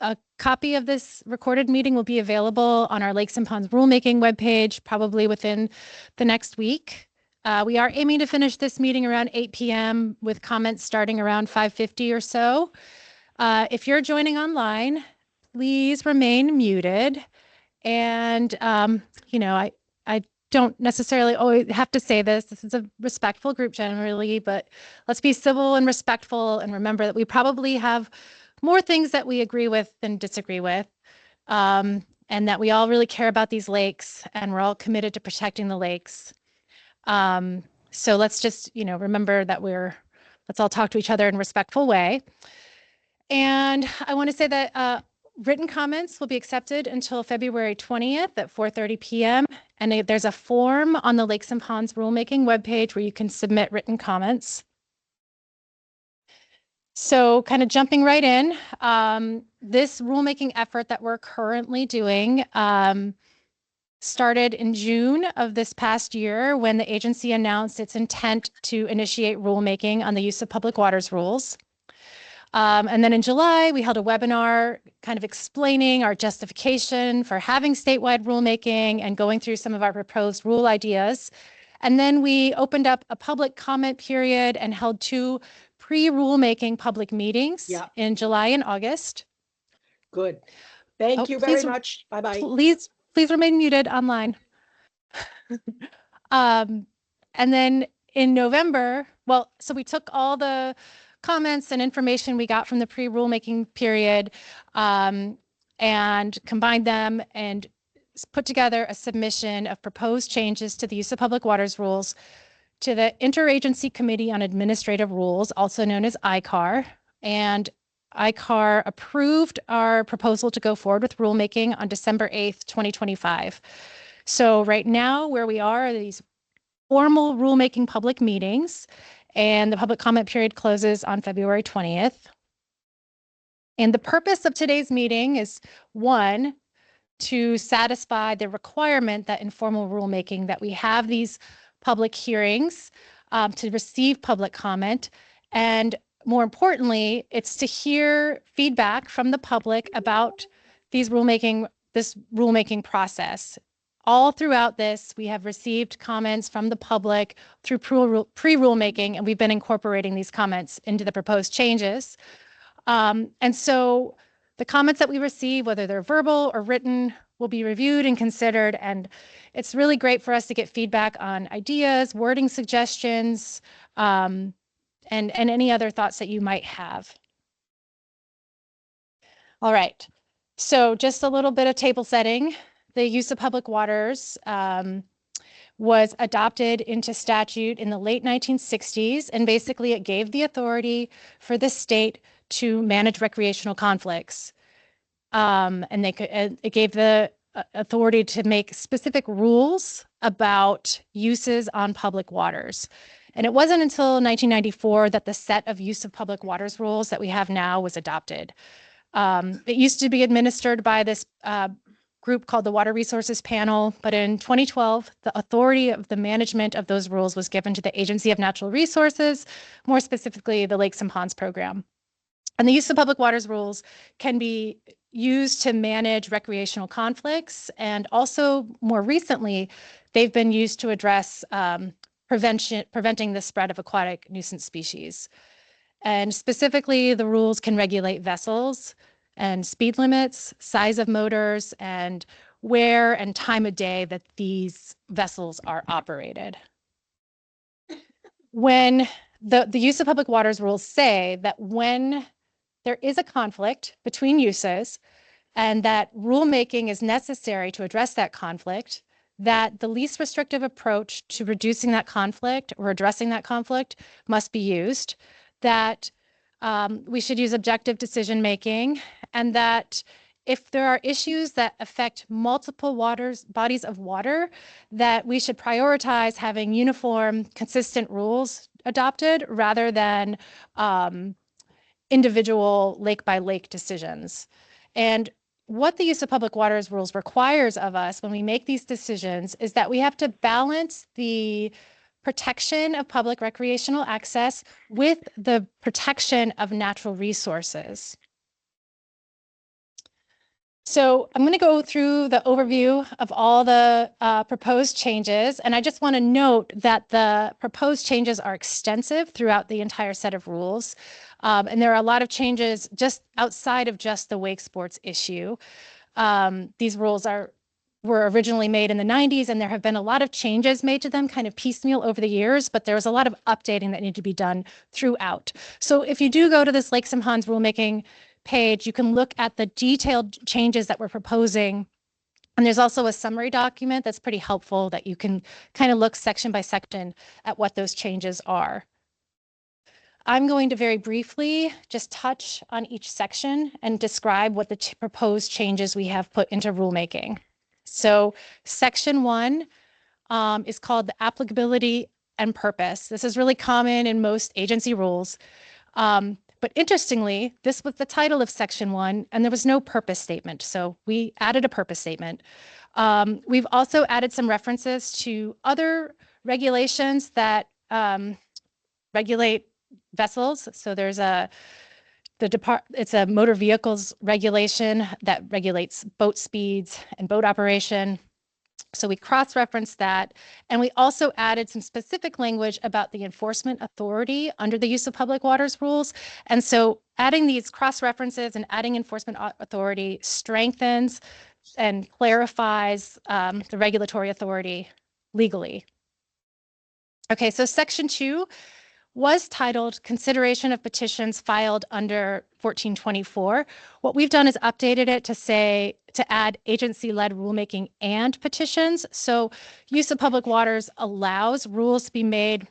a copy of this recorded meeting will be available on our Lakes and Ponds rulemaking webpage, probably within the next week. We are aiming to finish this meeting around 8 p.m. with comments starting around 5:50 or so. If you're joining online, please remain muted. And, I don't necessarily always have to say this. This is a respectful group generally, but let's be civil and respectful and remember that we probably have more things that we agree with than disagree with. And that we all really care about these lakes and we're all committed to protecting the lakes. So let's just, remember that let's all talk to each other in a respectful way. And I want to say that written comments will be accepted until February 20th at 4:30 p.m. And there's a form on the Lakes and Ponds rulemaking webpage where you can submit written comments. So kind of jumping right in, this rulemaking effort that we're currently doing started in June of this past year when the agency announced its intent to initiate rulemaking on the use of public waters rules. And then in July, we held a webinar kind of explaining our justification for having statewide rulemaking and going through some of our proposed rule ideas. And then we opened up a public comment period and held 2 pre-rulemaking public meetings in July and August. Good. Thank you very much. Bye-bye. Please remain muted online. And then in November, so we took all the comments and information we got from the pre-rulemaking period and combined them and put together a submission of proposed changes to the use of public waters rules to the Interagency Committee on Administrative Rules, also known as ICAR. And ICAR approved our proposal to go forward with rulemaking on December 8th, 2025. So right now where we are these formal rulemaking public meetings, and the public comment period closes on February 20th. And the purpose of today's meeting is, 1, to satisfy the requirement that in formal rulemaking that we have these public hearings to receive public comment. And more importantly, it's to hear feedback from the public about this rulemaking process. All throughout this, we have received comments from the public through pre-rulemaking, and we've been incorporating these comments into the proposed changes. And so the comments that we receive, whether they're verbal or written, will be reviewed and considered. And it's really great for us to get feedback on ideas, wording suggestions, and any other thoughts that you might have. All right, so just a little bit of table setting. The use of public waters was adopted into statute in the late 1960s, and basically it gave the authority for the state to manage recreational conflicts. And it gave the authority to make specific rules about uses on public waters. And it wasn't until 1994 that the set of use of public waters rules that we have now was adopted. It used to be administered by this group called the Water Resources Panel, but in 2012, the authority of the management of those rules was given to the Agency of Natural Resources, more specifically the Lakes and Ponds Program. And the use of public waters rules can be used to manage recreational conflicts, and also more recently, they've been used to address preventing the spread of aquatic nuisance species. And specifically, the rules can regulate vessels and speed limits, size of motors, and where and time of day that these vessels are operated. When the use of public waters rules say that when there is a conflict between uses and that rulemaking is necessary to address that conflict, that the least restrictive approach to reducing that conflict or addressing that conflict must be used, that we should use objective decision making, and that if there are issues that affect multiple bodies of water, that we should prioritize having uniform, consistent rules adopted rather than individual lake by lake decisions. And what the use of public waters rules requires of us when we make these decisions is that we have to balance the protection of public recreational access with the protection of natural resources. So I'm going to go through the overview of all the proposed changes. And I just want to note that the proposed changes are extensive throughout the entire set of rules. And there are a lot of changes just outside of just the wake sports issue. These rules were originally made in the 90s, and there have been a lot of changes made to them kind of piecemeal over the years, but there was a lot of updating that needed to be done throughout. So if you do go to this Lakes and Ponds rulemaking page, you can look at the detailed changes that we're proposing. And there's also a summary document that's pretty helpful that you can kind of look section by section at what those changes are. I'm going to very briefly just touch on each section and describe what the proposed changes we have put into rulemaking. So section 1 is called the applicability and purpose. This is really common in most agency rules. But interestingly, this was the title of section 1, and there was no purpose statement. So we added a purpose statement. We've also added some references to other regulations that regulate vessels. So there's it's a motor vehicles regulation that regulates boat speeds and boat operation. So we cross-referenced that, and we also added some specific language about the enforcement authority under the use of public waters rules. And so adding these cross-references and adding enforcement authority strengthens and clarifies the regulatory authority legally. Okay, so section 2 was titled Consideration of Petitions Filed under 1424. What we've done is updated it to add agency-led rulemaking and petitions. So use of public waters allows rules to be made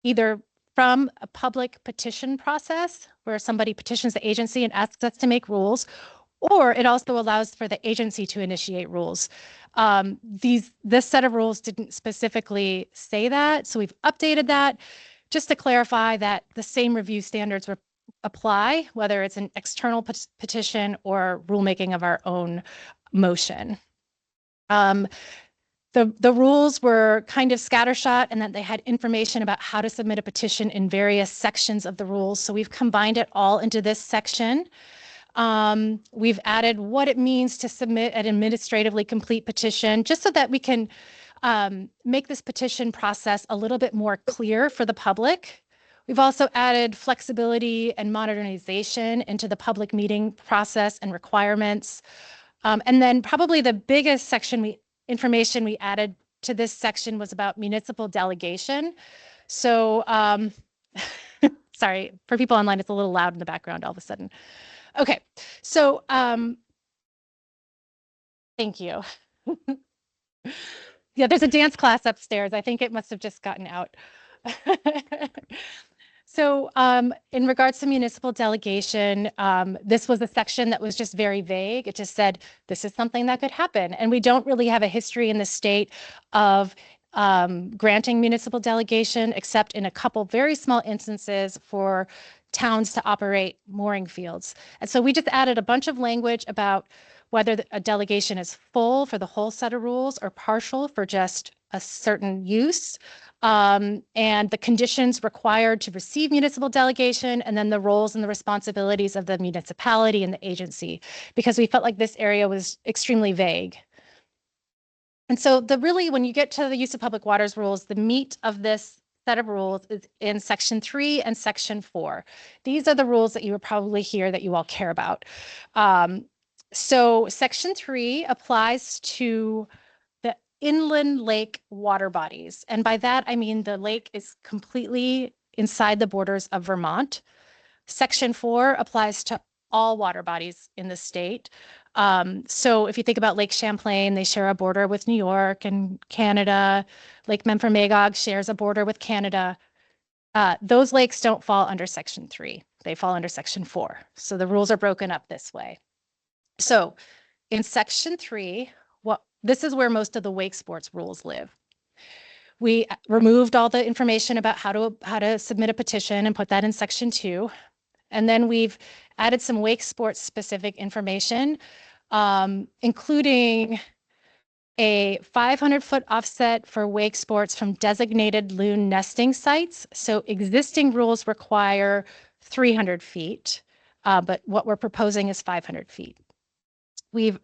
either from a public petition process where somebody petitions the agency and asks us to make rules, or it also allows for the agency to initiate rules. This set of rules didn't specifically say that, so we've updated that just to clarify that the same review standards apply, whether it's an external petition or rulemaking of our own motion. The rules were kind of scattershot and that they had information about how to submit a petition in various sections of the rules. So we've combined it all into this section. We've added what it means to submit an administratively complete petition, just so that we can make this petition process a little bit more clear for the public. We've also added flexibility and modernization into the public meeting process and requirements. And then probably the biggest information we added to this section was about municipal delegation. So, sorry, for people online, it's a little loud in the background all of a sudden. Okay, so thank you. Yeah, there's a dance class upstairs. I think it must have just gotten out. So in regards to municipal delegation, this was a section that was just very vague. It just said, this is something that could happen. And we don't really have a history in the state of granting municipal delegation, except in a couple very small instances for towns to operate mooring fields. And so we just added a bunch of language about whether a delegation is full for the whole set of rules or partial for just a certain use, and the conditions required to receive municipal delegation, and then the roles and the responsibilities of the municipality and the agency, because we felt like this area was extremely vague. And so when you get to the use of public waters rules, the meat of this set of rules is in section 3 and section 4. These are the rules that you will probably hear that you all care about. So section 3 applies to the inland lake water bodies. And by that, I mean the lake is completely inside the borders of Vermont. Section 4 applies to all water bodies in the state. So if you think about Lake Champlain, they share a border with New York and Canada. Lake Memphremagog shares a border with Canada. Those lakes don't fall under section 3. They fall under section 4. So the rules are broken up this way. So in section 3, this is where most of the wake sports rules live. We removed all the information about how to submit a petition and put that in section 2. And then we've added some wake sports specific information, including a 500-foot offset for wake sports from designated loon nesting sites. So existing rules require 300 feet, but what we're proposing is 500 feet. we've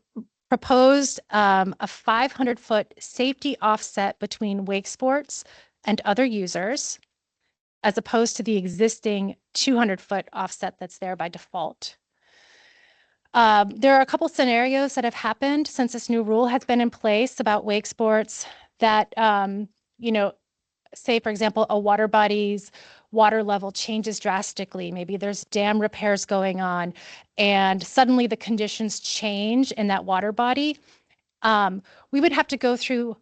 proposed a 500-foot safety offset between wake sports and other users, as opposed to the existing 200-foot offset that's there by default. There are a couple scenarios that have happened since this new rule has been in place about wake sports that, say, for example, a water body's water level changes drastically. Maybe there's dam repairs going on, and suddenly the conditions change in that water body. We would have to go through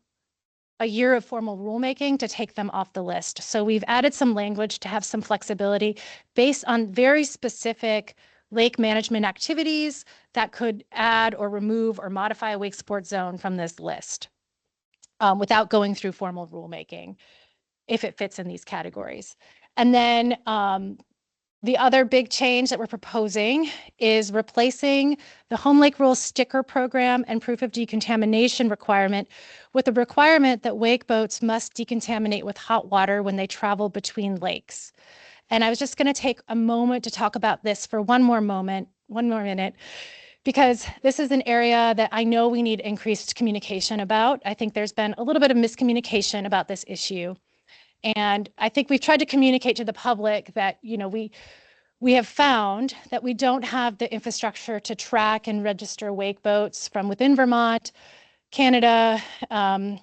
a year of formal rulemaking to take them off the list. So we've added some language to have some flexibility based on very specific lake management activities that could add or remove or modify a wake sport zone from this list without going through formal rulemaking if it fits in these categories. And then the other big change that we're proposing is replacing the Home Lake Rules sticker program and proof of decontamination requirement with a requirement that wake boats must decontaminate with hot water when they travel between lakes. And I was just going to take a moment to talk about this for one more minute, because this is an area that I know we need increased communication about. I think there's been a little bit of miscommunication about this issue. And I think we've tried to communicate to the public that, we have found that we don't have the infrastructure to track and register wake boats from within Vermont, Canada, and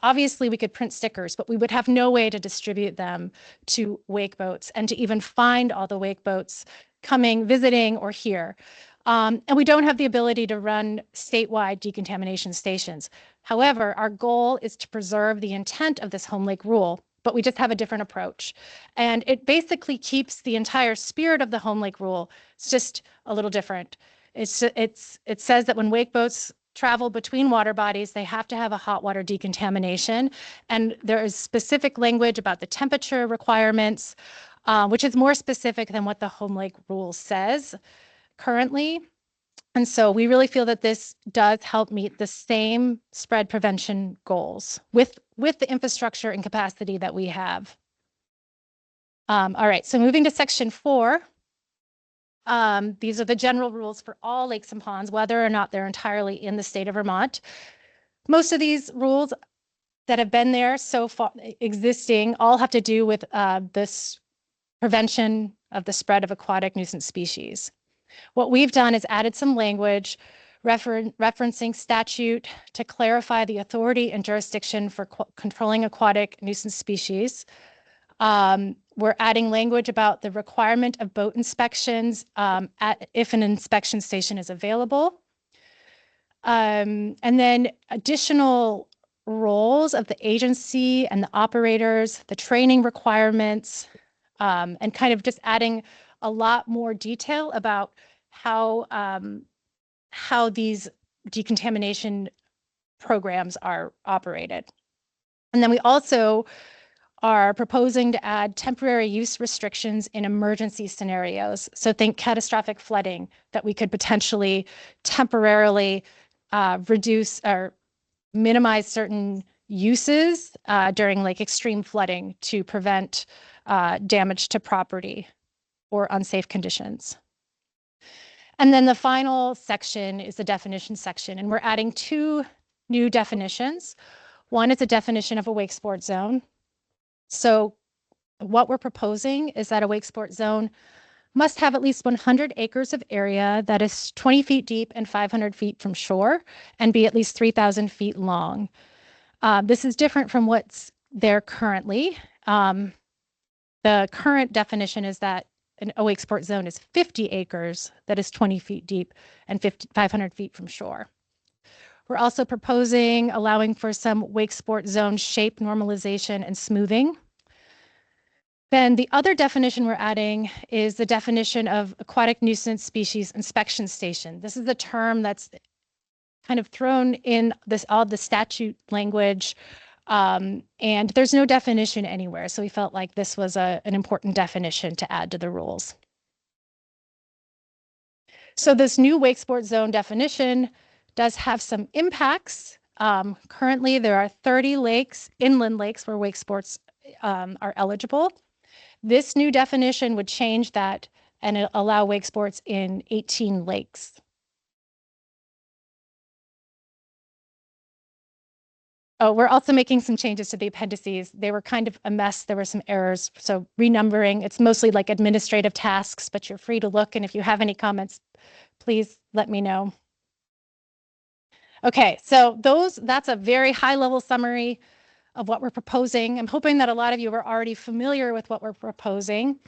obviously we could print stickers, but we would have no way to distribute them to wake boats and to even find all the wake boats coming, visiting, or here. And we don't have the ability to run statewide decontamination stations. However, our goal is to preserve the intent of this home lake rule, but we just have a different approach. And it basically keeps the entire spirit of the home lake rule. It's just a little different. It says that when wake boats travel between water bodies, they have to have a hot water decontamination. And there is specific language about the temperature requirements, which is more specific than what the home lake rule says currently. And so we really feel that this does help meet the same spread prevention goals with the infrastructure and capacity that we have. All right, so moving to section 4. These are the general rules for all lakes and ponds, whether or not they're entirely in the state of Vermont. Most of these rules that have been there so far existing all have to do with this prevention of the spread of aquatic nuisance species. What we've done is added some language referencing statute to clarify the authority and jurisdiction for controlling aquatic nuisance species. We're adding language about the requirement of boat inspections if an inspection station is available. And then additional roles of the agency and the operators, the training requirements, and kind of just adding a lot more detail about how these decontamination programs are operated. And then we also are proposing to add temporary use restrictions in emergency scenarios. So think catastrophic flooding, that we could potentially temporarily reduce or minimize certain uses during like extreme flooding to prevent damage to property or unsafe conditions. And then the final section is the definition section, and we're adding 2 new definitions. One is a definition of a wake sport zone. So what we're proposing is that a wake sport zone must have at least 100 acres of area that is 20 feet deep and 500 feet from shore and be at least 3,000 feet long. This is different from what's there currently. The current definition is that a wake sport zone is 50 acres that is 20 feet deep and 500 feet from shore. We're also proposing allowing for some wake sport zone shape normalization and smoothing. Then the other definition we're adding is the definition of aquatic nuisance species inspection station. This is a term that's kind of thrown in all the statute language, and there's no definition anywhere. So we felt like this was an important definition to add to the rules. So this new wake sport zone definition does have some impacts. Currently, there are 30 lakes, inland lakes, where wake sports are eligible. This new definition would change that and allow wake sports in 18 lakes. Oh, we're also making some changes to the appendices. They were kind of a mess. There were some errors. So renumbering, it's mostly like administrative tasks, but you're free to look. And if you have any comments, please let me know. Okay, so that's a very high level summary of what we're proposing. I'm hoping that a lot of you are already familiar with what we're proposing.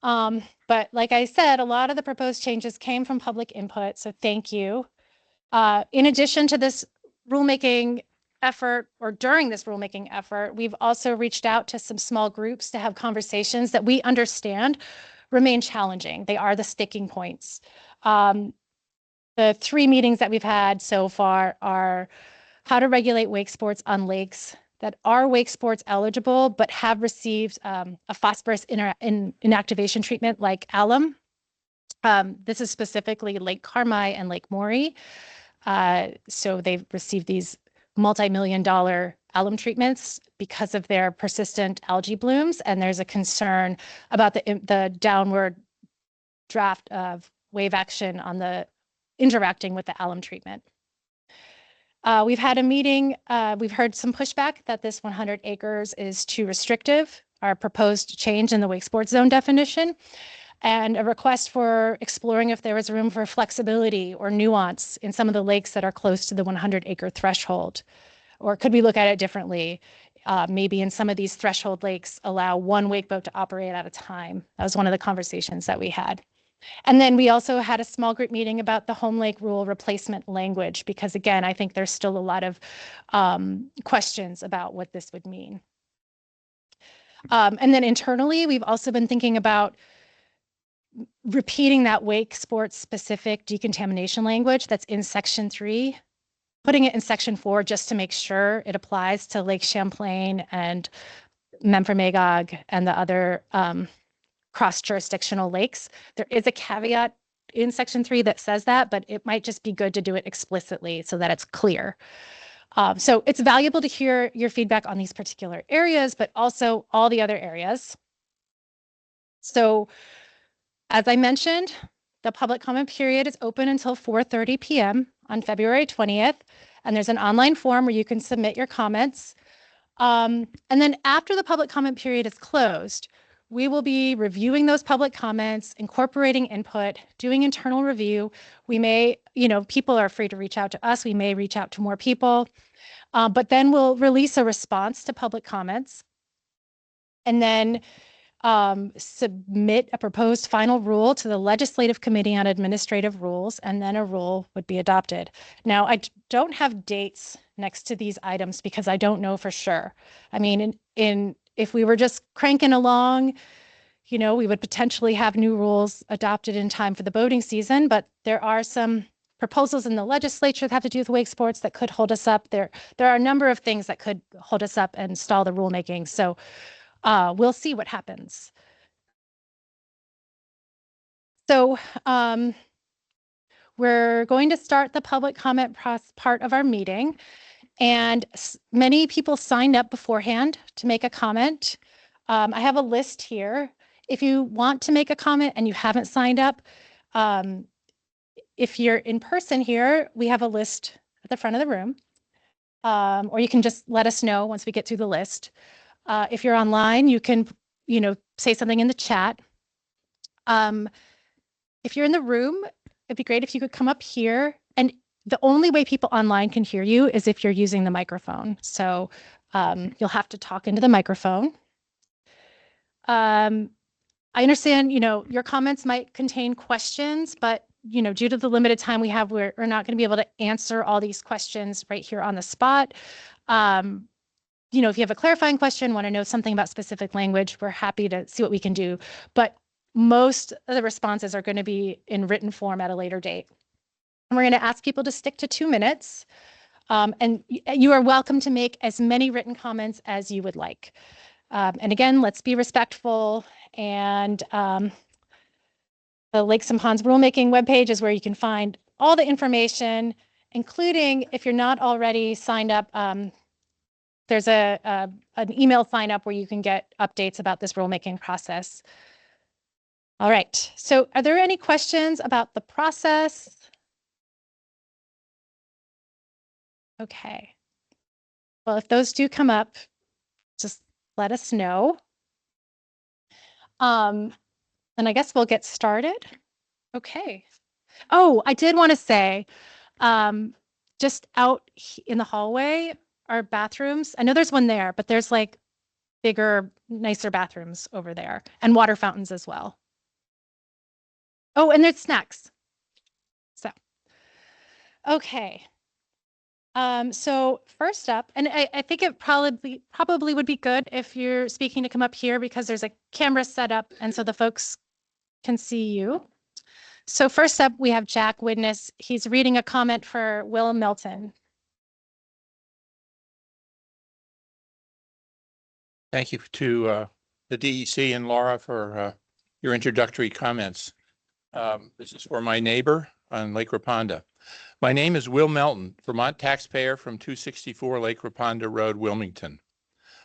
But like I said, a lot of the proposed changes came from public input, so thank you. In addition to this rulemaking effort, or during this rulemaking effort, we've also reached out to some small groups to have conversations that we understand remain challenging. They are the sticking points. The 3 meetings that we've had so far are how to regulate wake sports on lakes that are wake sports eligible but have received a phosphorus inactivation treatment like alum. This is specifically Lake Carmi and Lake Maury. So they've received these multi-million-dollar alum treatments because of their persistent algae blooms, and there's a concern about the downward draft of wave action on the interacting with the alum treatment. We've had a meeting, we've heard some pushback that this 100 acres is too restrictive, our proposed change in the wake sports zone definition, and a request for exploring if there was room for flexibility or nuance in some of the lakes that are close to the 100 acre threshold. Or could we look at it differently? Maybe in some of these threshold lakes, allow one wake boat to operate at a time. That was one of the conversations that we had. And then we also had a small group meeting about the home lake rule replacement language, because again, I think there's still a lot of questions about what this would mean. And then internally, we've also been thinking about repeating that wake sports specific decontamination language that's in section 3, putting it in section 4 just to make sure it applies to Lake Champlain and Memphremagog and the other cross-jurisdictional lakes. There is a caveat in section 3 that says that, but it might just be good to do it explicitly so that it's clear. So it's valuable to hear your feedback on these particular areas, but also all the other areas. So as I mentioned, the public comment period is open until 4:30 p.m. on February 20th, and there's an online form where you can submit your comments. And then after the public comment period is closed, we will be reviewing those public comments, incorporating input, doing internal review. We may, people are free to reach out to us. We may reach out to more people, but then we'll release a response to public comments and then submit a proposed final rule to the Legislative Committee on Administrative Rules, and then a rule would be adopted. Now, I don't have dates next to these items because I don't know for sure. I mean, if we were just cranking along, we would potentially have new rules adopted in time for the boating season, but there are some proposals in the legislature that have to do with wake sports that could hold us up. There are a number of things that could hold us up and stall the rulemaking. So we'll see what happens. So we're going to start the public comment part of our meeting, and many people signed up beforehand to make a comment. I have a list here. If you want to make a comment and you haven't signed up, if you're in person here, we have a list at the front of the room, or you can just let us know once we get through the list. If you're online, you can, say something in the chat. If you're in the room, it'd be great if you could come up here. And the only way people online can hear you is if you're using the microphone. So you'll have to talk into the microphone. I understand, your comments might contain questions, but, due to the limited time we have, we're not going to be able to answer all these questions right here on the spot. If you have a clarifying question, want to know something about specific language, we're happy to see what we can do. But most of the responses are going to be in written form at a later date. And we're going to ask people to stick to 2 minutes. And you are welcome to make as many written comments as you would like. And again, let's be respectful. And the Lakes and Ponds rulemaking webpage is where you can find all the information, including if you're not already signed up, there's an email sign up where you can get updates about this rulemaking process. All right, so are there any questions about the process? Okay. Well, if those do come up, just let us know. And I guess we'll get started. Okay. Oh, I did want to say, just out in the hallway are bathrooms. I know there's one there, but there's like bigger, nicer bathrooms over there and water fountains as well. Oh, and there's snacks. So, okay. So first up, and I think it probably would be good if you're speaking to come up here because there's a camera set up and so the folks can see you. So first up, we have Jack Widness. He's reading a comment for Will Milton. Thank you to the DEC and Laura for your introductory comments. This is for my neighbor on Lake Raponda. My name is Will Melton, Vermont taxpayer from 264 Lake Raponda Road, Wilmington.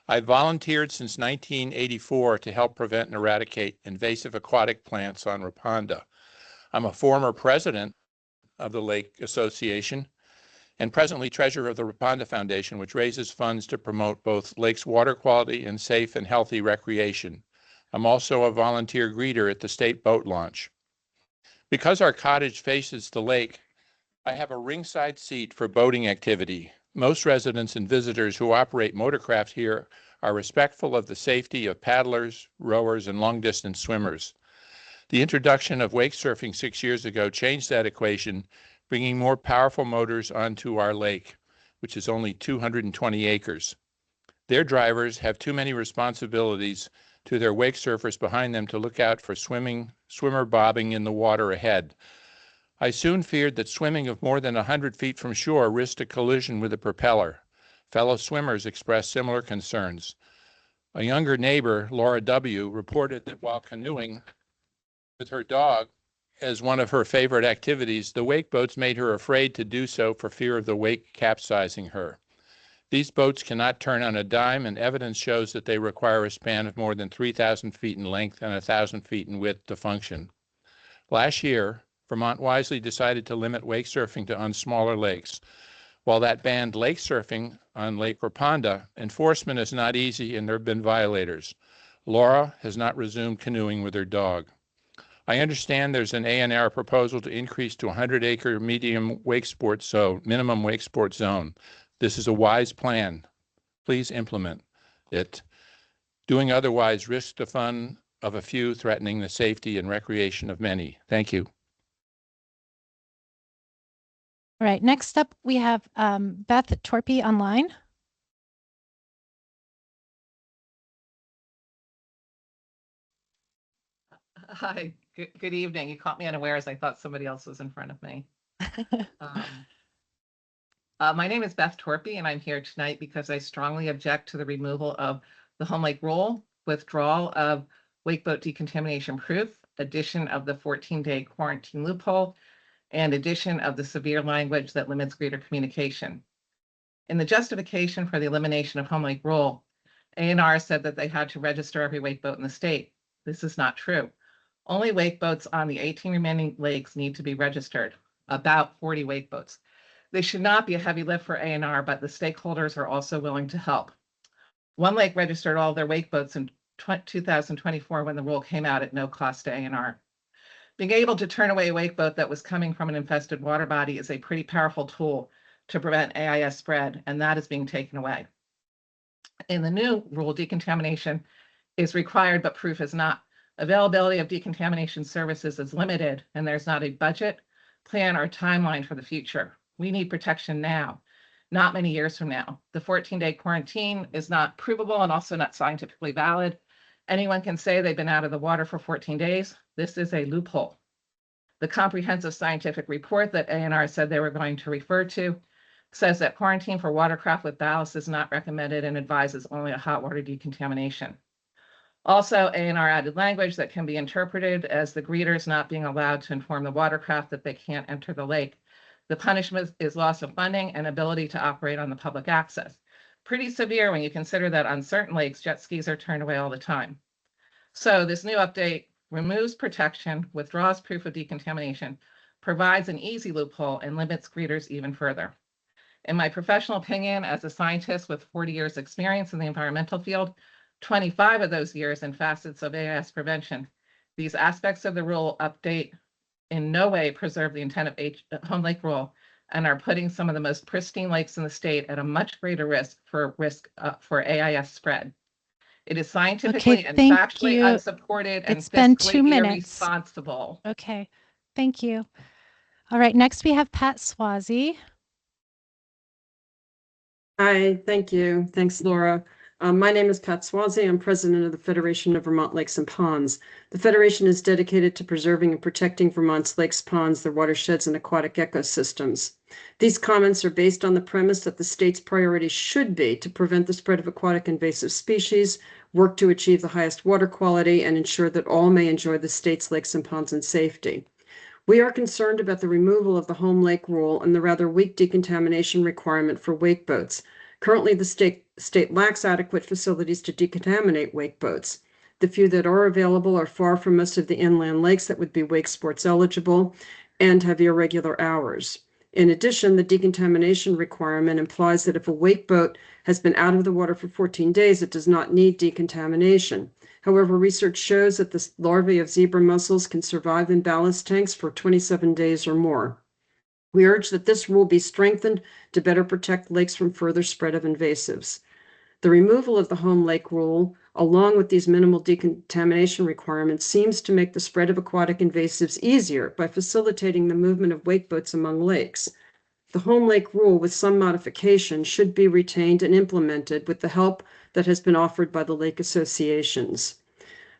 I've volunteered since 1984 to help prevent and eradicate invasive aquatic plants on Raponda. I'm a former president of the Lake Association and presently treasurer of the Raponda Foundation, which raises funds to promote both lakes water quality and safe and healthy recreation. I'm also a volunteer greeter at the state boat launch. Because our cottage faces the lake, I have a ringside seat for boating activity. Most residents and visitors who operate motorcraft here are respectful of the safety of paddlers, rowers, and long-distance swimmers. The introduction of wake surfing 6 years ago changed that equation, bringing more powerful motors onto our lake, which is only 220 acres. Their drivers have too many responsibilities to their wake surfers behind them to look out for swimmer bobbing in the water ahead. I soon feared that swimming of more than 100 feet from shore risked a collision with a propeller. Fellow swimmers expressed similar concerns. A younger neighbor, Laura W., reported that while canoeing with her dog as one of her favorite activities, the wake boats made her afraid to do so for fear of the wake capsizing her. These boats cannot turn on a dime, and evidence shows that they require a span of more than 3,000 feet in length and 1,000 feet in width to function. Last year, Vermont wisely decided to limit wake surfing on smaller lakes. While that banned lake surfing on Lake Raponda, enforcement is not easy and there have been violators. Laura has not resumed canoeing with her dog. I understand there's an ANR proposal to increase to 100-acre minimum wake sport zone. This is a wise plan. Please implement it. Doing otherwise risks the fun of a few, threatening the safety and recreation of many. Thank you. All right, next up we have Beth Torpy online. Hi, good evening. You caught me unawares. I thought somebody else was in front of me. My name is Beth Torpy, and I'm here tonight because I strongly object to the removal of the home lake rule, withdrawal of wake boat decontamination proof, addition of the 14-day quarantine loophole, and addition of the severe language that limits greeter communication. In the justification for the elimination of home lake rule, ANR said that they had to register every wake boat in the state. This is not true. Only wake boats on the 18 remaining lakes need to be registered, about 40 wake boats. They should not be a heavy lift for ANR, but the stakeholders are also willing to help. One lake registered all their wake boats in 2024 when the rule came out at no cost to ANR. Being able to turn away a wake boat that was coming from an infested water body is a pretty powerful tool to prevent AIS spread, and that is being taken away. In the new rule, decontamination is required, but proof is not. Availability of decontamination services is limited, and there's not a budget, plan, or timeline for the future. We need protection now, not many years from now. The 14-day quarantine is not provable and also not scientifically valid. Anyone can say they've been out of the water for 14 days. This is a loophole. The comprehensive scientific report that ANR said they were going to refer to says that quarantine for watercraft with ballast is not recommended and advises only a hot water decontamination. Also, ANR added language that can be interpreted as the greeters not being allowed to inform the watercraft that they can't enter the lake. The punishment is loss of funding and ability to operate on the public access. Pretty severe when you consider that on certain lakes, jet skis are turned away all the time. So this new update removes protection, withdraws proof of decontamination, provides an easy loophole, and limits greeters even further. In my professional opinion, as a scientist with 40 years experience in the environmental field, 25 of those years in facets of AIS prevention, these aspects of the rule update in no way preserve the intent of Home Lake Rule and are putting some of the most pristine lakes in the state at a much greater risk for AIS spread. It is scientifically and thank factually you. unsupported and It's been 2 fiscally minutes. irresponsible. Okay, thank you. All right, next we have Pat Swazi. Hi, thank you. Thanks, Laura. My name is Pat Swazi. I'm president of the Federation of Vermont Lakes and Ponds. The Federation is dedicated to preserving and protecting Vermont's lakes, ponds, their watersheds, and aquatic ecosystems. These comments are based on the premise that the state's priority should be to prevent the spread of aquatic invasive species, work to achieve the highest water quality, and ensure that all may enjoy the state's lakes and ponds in safety. We are concerned about the removal of the home lake rule and the rather weak decontamination requirement for wake boats. Currently, the state lacks adequate facilities to decontaminate wake boats. The few that are available are far from most of the inland lakes that would be wake sports eligible and have irregular hours. In addition, the decontamination requirement implies that if a wake boat has been out of the water for 14 days, it does not need decontamination. However, research shows that the larvae of zebra mussels can survive in ballast tanks for 27 days or more. We urge that this rule be strengthened to better protect lakes from further spread of invasives. The removal of the home lake rule, along with these minimal decontamination requirements, seems to make the spread of aquatic invasives easier by facilitating the movement of wake boats among lakes. The home lake rule, with some modification, should be retained and implemented with the help that has been offered by the lake associations.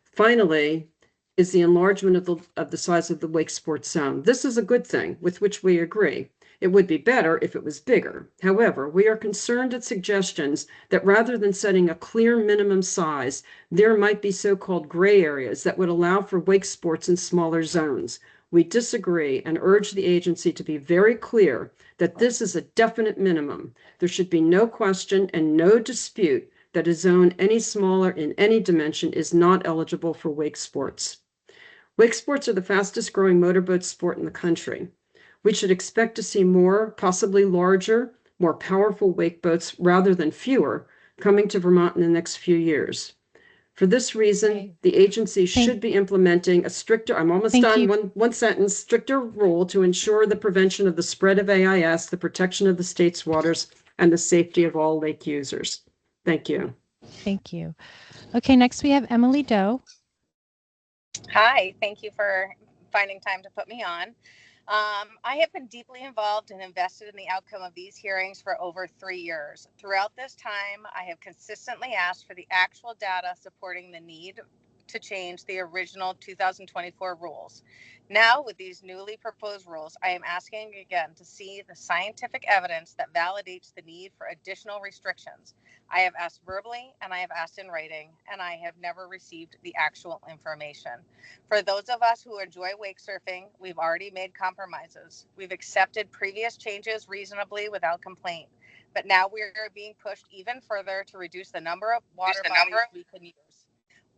Finally, is the enlargement of the size of the wake sports zone. This is a good thing with which we agree. It would be better if it was bigger. However, we are concerned at suggestions that rather than setting a clear minimum size, there might be so-called gray areas that would allow for wake sports in smaller zones. We disagree and urge the agency to be very clear that this is a definite minimum. There should be no question and no dispute that a zone any smaller in any dimension is not eligible for wake sports. Wake sports are the fastest growing motorboat sport in the country. We should expect to see more, possibly larger, more powerful wake boats rather than fewer coming to Vermont in the next few years. For this reason, the agency should be implementing a stricter, I'm almost done, one sentence, stricter rule to ensure the prevention of the spread of AIS, the protection of the state's waters, and the safety of all lake users. Thank you. Thank you. Okay, next we have Emily Doe. Hi, thank you for finding time to put me on. I have been deeply involved and invested in the outcome of these hearings for over 3 years. Throughout this time, I have consistently asked for the actual data supporting the need to change the original 2024 rules. Now, with these newly proposed rules, I am asking again to see the scientific evidence that validates the need for additional restrictions. I have asked verbally and I have asked in writing, and I have never received the actual information. For those of us who enjoy wake surfing, we've already made compromises. We've accepted previous changes reasonably without complaint. But now we are being pushed even further to reduce the number of water bodies we can use.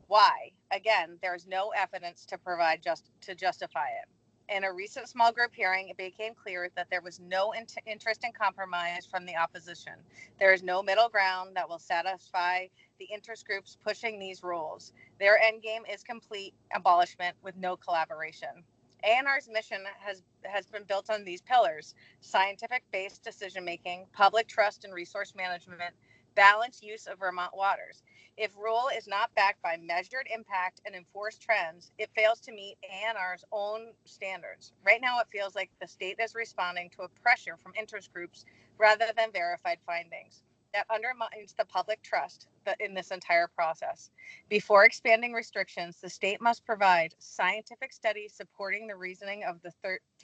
Why? Again, there's no evidence to provide to justify it. In a recent small group hearing, it became clear that there was no interest in compromise from the opposition. There is no middle ground that will satisfy the interest groups pushing these rules. Their endgame is complete abolishment with no collaboration. ANR's mission has been built on these pillars: scientific-based decision-making, public trust and resource management, balanced use of Vermont waters. If rule is not backed by measured impact and enforced trends, it fails to meet ANR's own standards. Right now, it feels like the state is responding to a pressure from interest groups rather than verified findings. That undermines the public trust in this entire process. Before expanding restrictions, the state must provide scientific studies supporting the reasoning of the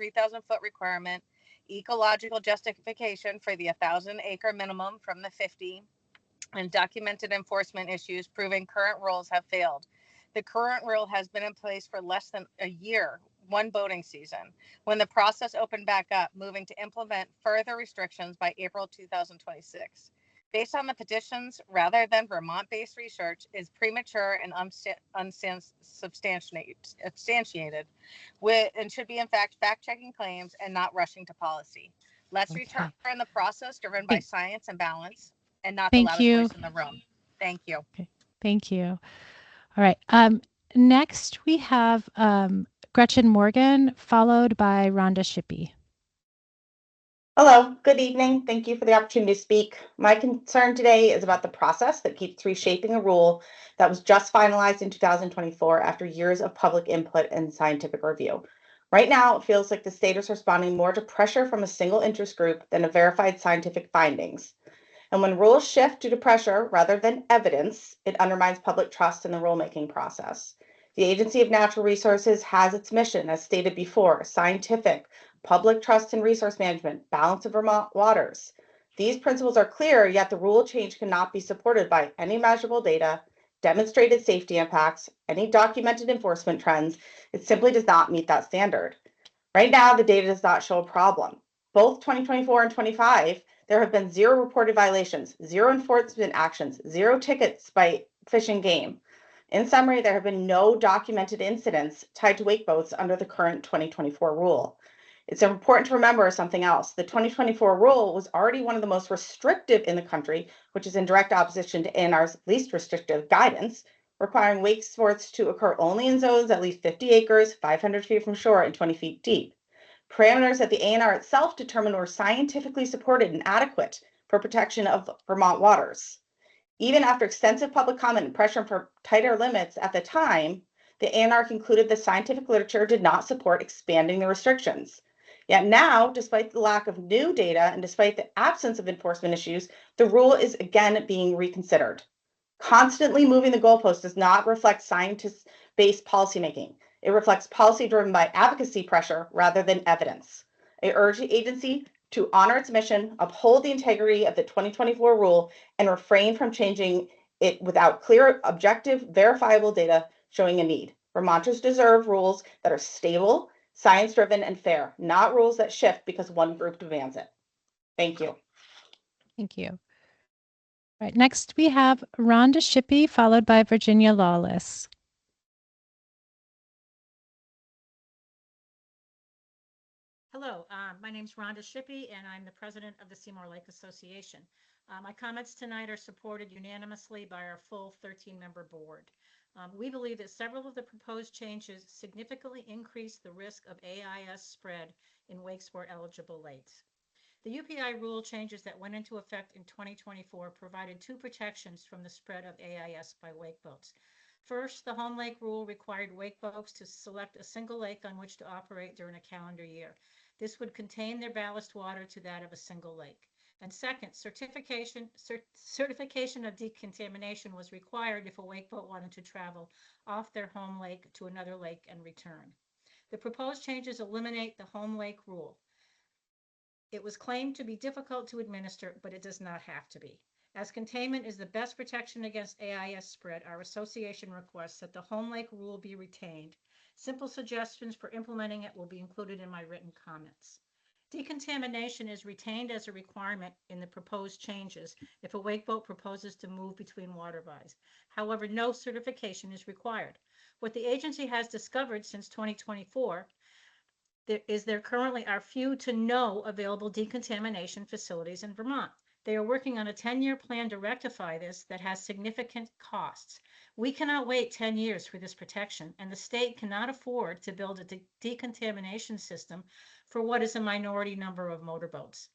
3,000-foot requirement, ecological justification for the 1,000-acre minimum from the 50, and documented enforcement issues proving current rules have failed. The current rule has been in place for less than a year, one boating season, when the process opened back up, moving to implement further restrictions by April 2026. Based on the petitions, rather than Vermont-based research, is premature and unsubstantiated, and should be in fact fact-checking claims and not rushing to policy. Let's Okay. return the process driven by Thank- science and balance and not the Thank loudest you. voice in the room. Thank you. Thank you. All right. Next we have Gretchen Morgan, followed by Rhonda Shippey. Hello, good evening. Thank you for the opportunity to speak. My concern today is about the process that keeps reshaping a rule that was just finalized in 2024 after years of public input and scientific review. Right now, it feels like the state is responding more to pressure from a single interest group than to verified scientific findings. And when rules shift due to pressure rather than evidence, it undermines public trust in the rulemaking process. The Agency of Natural Resources has its mission, as stated before, scientific, public trust and resource management, balance of Vermont waters. These principles are clear, yet the rule change cannot be supported by any measurable data, demonstrated safety impacts, any documented enforcement trends. It simply does not meet that standard. Right now, the data does not show a problem. Both 2024 and 25, there have been 0 reported violations, 0 enforcement actions, 0 tickets by Fish and Game. In summary, there have been no documented incidents tied to wake boats under the current 2024 rule. It's important to remember something else. The 2024 rule was already one of the most restrictive in the country, which is in direct opposition to ANR's least restrictive guidance, requiring wake sports to occur only in zones at least 50 acres, 500 feet from shore, and 20 feet deep. Parameters that the ANR itself determined were scientifically supported and adequate for protection of Vermont waters. Even after extensive public comment and pressure for tighter limits at the time, the ANR concluded the scientific literature did not support expanding the restrictions. Yet now, despite the lack of new data and despite the absence of enforcement issues, the rule is again being reconsidered. Constantly moving the goalpost does not reflect science-based policymaking. It reflects policy driven by advocacy pressure rather than evidence. I urge the agency to honor its mission, uphold the integrity of the 2024 rule, and refrain from changing it without clear, objective, verifiable data showing a need. Vermonters deserve rules that are stable, science-driven, and fair, not rules that shift because one group demands it. Thank you. Thank you. All right. Next we have Rhonda Shippey, followed by Virginia Lawless. Hello, my name is Rhonda Shippey, and I'm the president of the Seymour Lake Association. My comments tonight are supported unanimously by our full 13-member board. We believe that several of the proposed changes significantly increase the risk of AIS spread in wake sport eligible lakes. The UPI rule changes that went into effect in 2024 provided 2 protections from the spread of AIS by wake boats. First, the home lake rule required wake boats to select a single lake on which to operate during a calendar year. This would contain their ballast water to that of a single lake. And second, certification of decontamination was required if a wake boat wanted to travel off their home lake to another lake and return. The proposed changes eliminate the home lake rule. It was claimed to be difficult to administer, but it does not have to be. As containment is the best protection against AIS spread, our association requests that the home lake rule be retained. Simple suggestions for implementing it will be included in my written comments. Decontamination is retained as a requirement in the proposed changes if a wake boat proposes to move between water bodies. However, no certification is required. What the agency has discovered since 2024 there currently are few to no available decontamination facilities in Vermont. They are working on a 10-year plan to rectify this that has significant costs. We cannot wait 10 years for this protection, and the state cannot afford to build a decontamination system for what is a minority number of motorboats.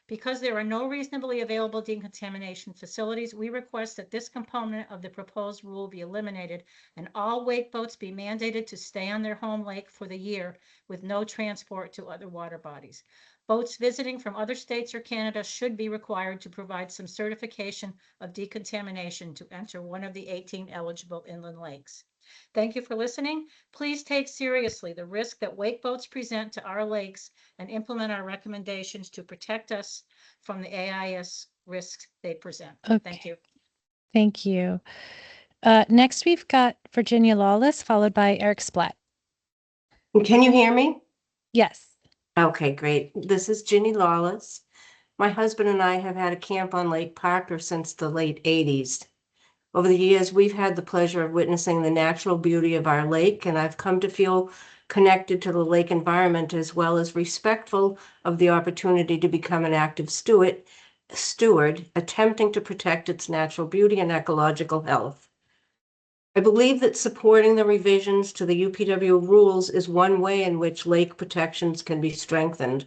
Because there are no reasonably available decontamination facilities, we request that this component of the proposed rule be eliminated and all wake boats be mandated to stay on their home lake for the year with no transport to other water bodies. Boats visiting from other states or Canada should be required to provide some certification of decontamination to enter one of the 18 eligible inland lakes. Thank you for listening. Please take seriously the risk that wake boats present to our lakes and implement our recommendations to protect us from the AIS risks they present. Okay. Thank you. Thank you. Next, we've got Virginia Lawless, followed by Eric Splatt. Can you hear me? Yes. Okay, great. This is Ginny Lawless. My husband and I have had a camp on Lake Parker since the late 80s. Over the years, we've had the pleasure of witnessing the natural beauty of our lake, and I've come to feel connected to the lake environment as well as respectful of the opportunity to become an active steward, attempting to protect its natural beauty and ecological health. I believe that supporting the revisions to the UPW rules is one way in which lake protections can be strengthened.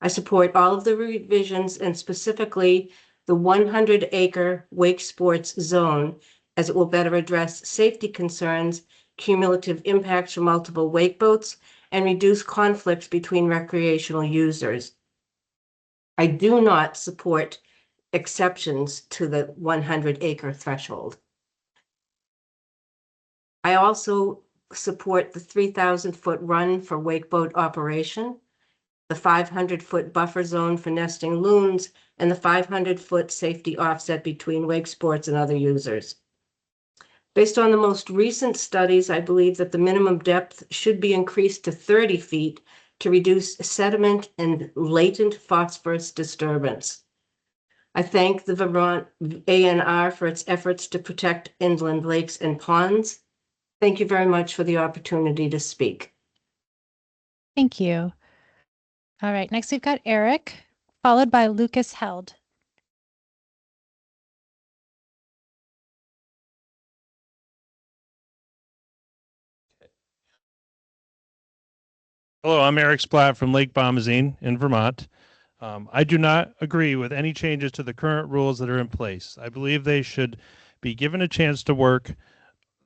I support all of the revisions and specifically the 100-acre wake sports zone, as it will better address safety concerns, cumulative impacts from multiple wake boats, and reduce conflicts between recreational users. I do not support exceptions to the 100-acre threshold. I also support the 3,000-foot run for wakeboat operation, the 500-foot buffer zone for nesting loons, and the 500-foot safety offset between wake sports and other users. Based on the most recent studies, I believe that the minimum depth should be increased to 30 feet to reduce sediment and latent phosphorus disturbance. I thank the Vermont ANR for its efforts to protect inland lakes and ponds. Thank you very much for the opportunity to speak. Thank you. All right, next we've got Eric, followed by Lucas Held. Hello, I'm Eric Splatt from Lake Bombazine in Vermont. I do not agree with any changes to the current rules that are in place. I believe they should be given a chance to work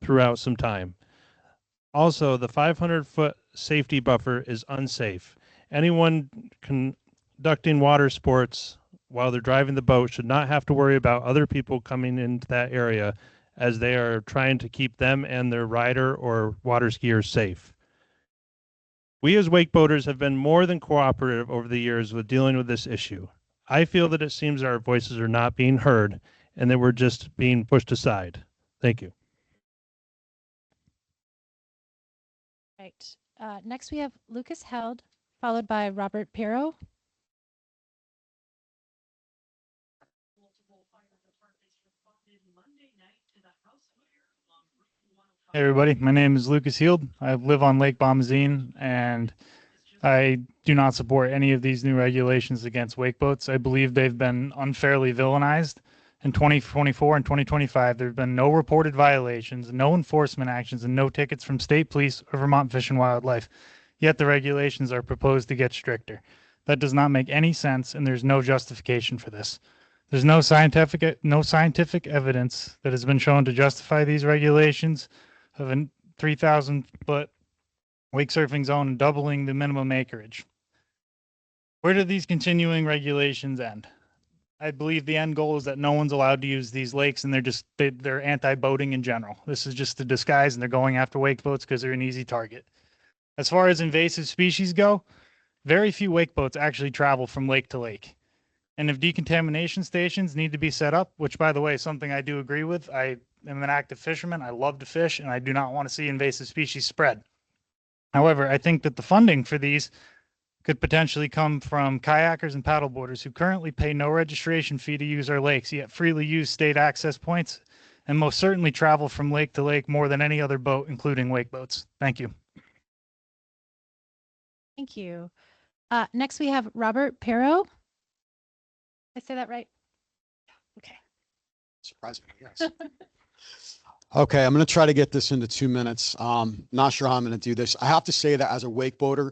throughout some time. Also, the 500-foot safety buffer is unsafe. Anyone conducting water sports while they're driving the boat should not have to worry about other people coming into that area as they are trying to keep them and their rider or water skiers safe. We as wakeboaters have been more than cooperative over the years with dealing with this issue. I feel that it seems our voices are not being heard and that we're just being pushed aside. Thank you. Right. Next we have Lucas Held, followed by Robert Pirro. Hey everybody, my name is Lucas Heald. I live on Lake Bombazine and I do not support any of these new regulations against wake boats. I believe they've been unfairly villainized. In 2024 and 2025, there have been no reported violations, no enforcement actions, and no tickets from state police or Vermont Fish and Wildlife. Yet the regulations are proposed to get stricter. That does not make any sense, and there's no justification for this. There's no scientific evidence that has been shown to justify these regulations of a 3,000-foot wake surfing zone and doubling the minimum acreage. Where do these continuing regulations end? I believe the end goal is that no one's allowed to use these lakes and they're anti-boating in general. This is just a disguise and they're going after wake boats because they're an easy target. As far as invasive species go, very few wake boats actually travel from lake to lake. And if decontamination stations need to be set up, which by the way, is something I do agree with, I am an active fisherman, I love to fish, and I do not want to see invasive species spread. However, I think that the funding for these could potentially come from kayakers and paddleboarders who currently pay no registration fee to use our lakes, yet freely use state access points, and most certainly travel from lake to lake more than any other boat, including wake boats. Thank you. Thank you. Next we have Robert Pirro. Did I say that right? Okay. Surprisingly, yes. Okay, I'm going to try to get this into 2 minutes. Not sure how I'm going to do this. I have to say that as a wakeboater,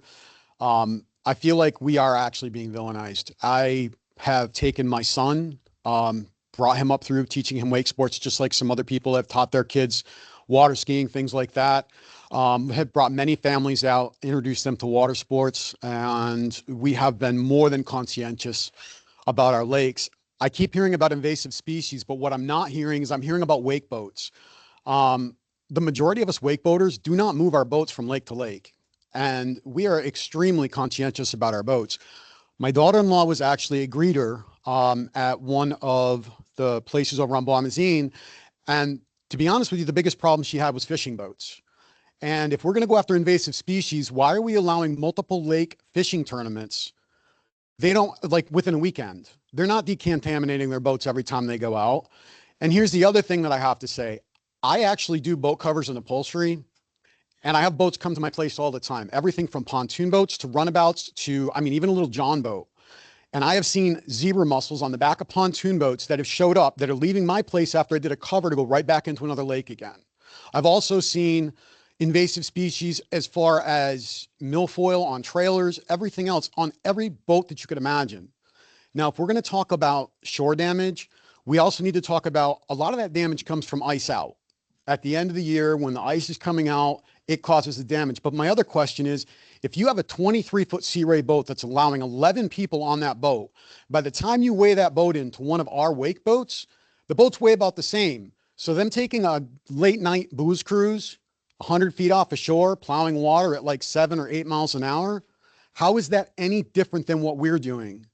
I feel like we are actually being villainized. I have taken my son, brought him up through teaching him wake sports, just like some other people have taught their kids water skiing, things like that. Have brought many families out, introduced them to water sports, and we have been more than conscientious about our lakes. I keep hearing about invasive species, but what I'm not hearing is I'm hearing about wake boats. The majority of us wakeboaters do not move our boats from lake to lake, and we are extremely conscientious about our boats. My daughter-in-law was actually a greeter at one of the places over on Bombazine, and to be honest with you, the biggest problem she had was fishing boats. And if we're going to go after invasive species, why are we allowing multiple lake fishing tournaments? They don't, like, within a weekend. They're not decontaminating their boats every time they go out. And here's the other thing that I have to say. I actually do boat covers and upholstery, and I have boats come to my place all the time. Everything from pontoon boats to runabouts to, I mean, even a little John boat. And I have seen zebra mussels on the back of pontoon boats that have showed up that are leaving my place after I did a cover to go right back into another lake again. I've also seen invasive species as far as milfoil on trailers, everything else on every boat that you could imagine. Now, if we're going to talk about shore damage, we also need to talk about a lot of that damage comes from ice out. At the end of the year, when the ice is coming out, it causes the damage. But my other question is, if you have a 23-foot Sea Ray boat that's allowing 11 people on that boat, by the time you weigh that boat into one of our wake boats, the boats weigh about the same. So them taking a late night booze cruise 100 feet off the shore, plowing water at like 7 or 8 miles an hour, how is that any different than what we're doing?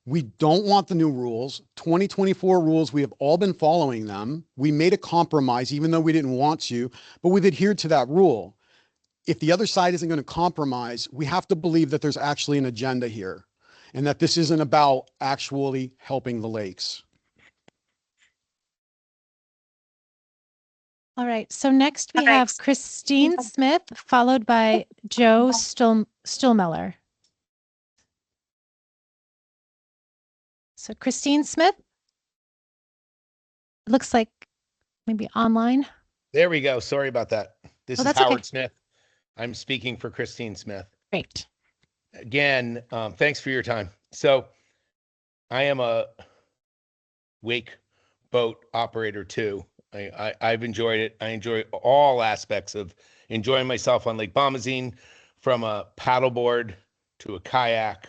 We don't want the new rules. 2024 rules, we have all been following them. We made a compromise, even though we didn't want to, but we've adhered to that rule. If the other side isn't going to compromise, we have to believe that there's actually an agenda here and that this isn't about actually helping the lakes. All right. So next we have Christine Smith, followed by Joe Stuhlmiller. So Christine Smith, looks like maybe online. There we go. Sorry about that. This is that's Howard okay. Smith. I'm speaking for Christine Smith. Great. Again, thanks for your time. So I am a wake boat operator too. I've enjoyed it. I enjoy all aspects of enjoying myself on Lake Bomazene, from a paddleboard to a kayak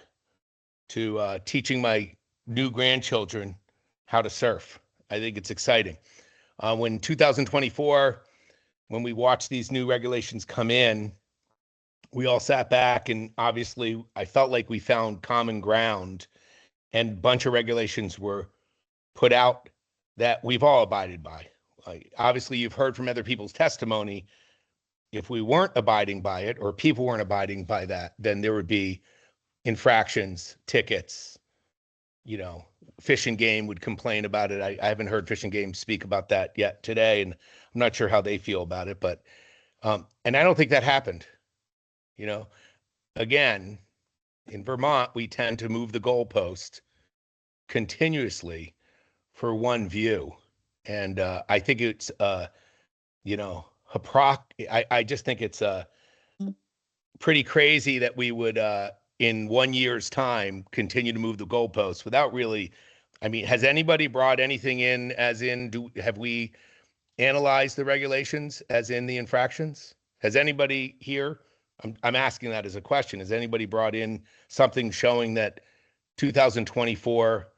to teaching my new grandchildren how to surf. I think it's exciting. When 2024, when we watched these new regulations come in, we all sat back and obviously I felt like we found common ground, and a bunch of regulations were put out that we've all abided by. Obviously, you've heard from other people's testimony. If we weren't abiding by it, or people weren't abiding by that, then there would be infractions, tickets. You know, Fish and Game would complain about it. I haven't heard Fish and Game speak about that yet today, and I'm not sure how they feel about it. But and I don't think that happened. You know, again, in Vermont, we tend to move the goalpost continuously for one view. And I think it's, you know, I just think it's pretty crazy that we would, in 1 year's time, continue to move the goalposts without really, I mean, has anybody brought anything in as in, have we analyzed the regulations as in the infractions? Has anybody here, I'm asking that as a question, has anybody brought in something showing that 2024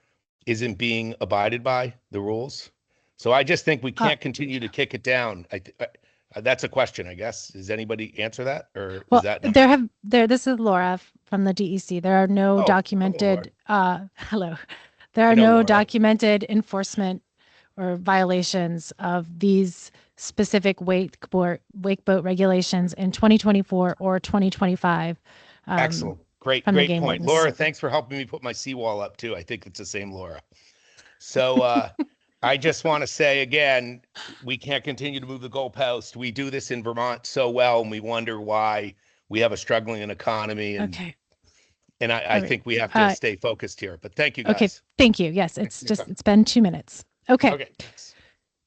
isn't being abided by the rules? So I just think we can't continue to kick it down. That's a question, I guess. Does anybody answer that, or Well, is that this is Laura from the DEC. There are no documented hello. There are know, no Laura. documented enforcement or violations of these specific wake boat regulations in 2024 or 2025. Excellent. Great from the game point. wardens. Laura, thanks for helping me put my seawall up too. I think it's the same Laura. So I just want to say again, we can't continue to move the goalpost. We do this in Vermont so well, and we wonder why we have a struggling economy. And, Okay. And I think we have to stay focused here. But thank you, guys. Okay. Thank you. Yes, it's been 2 minutes. Okay. Okay. Thanks.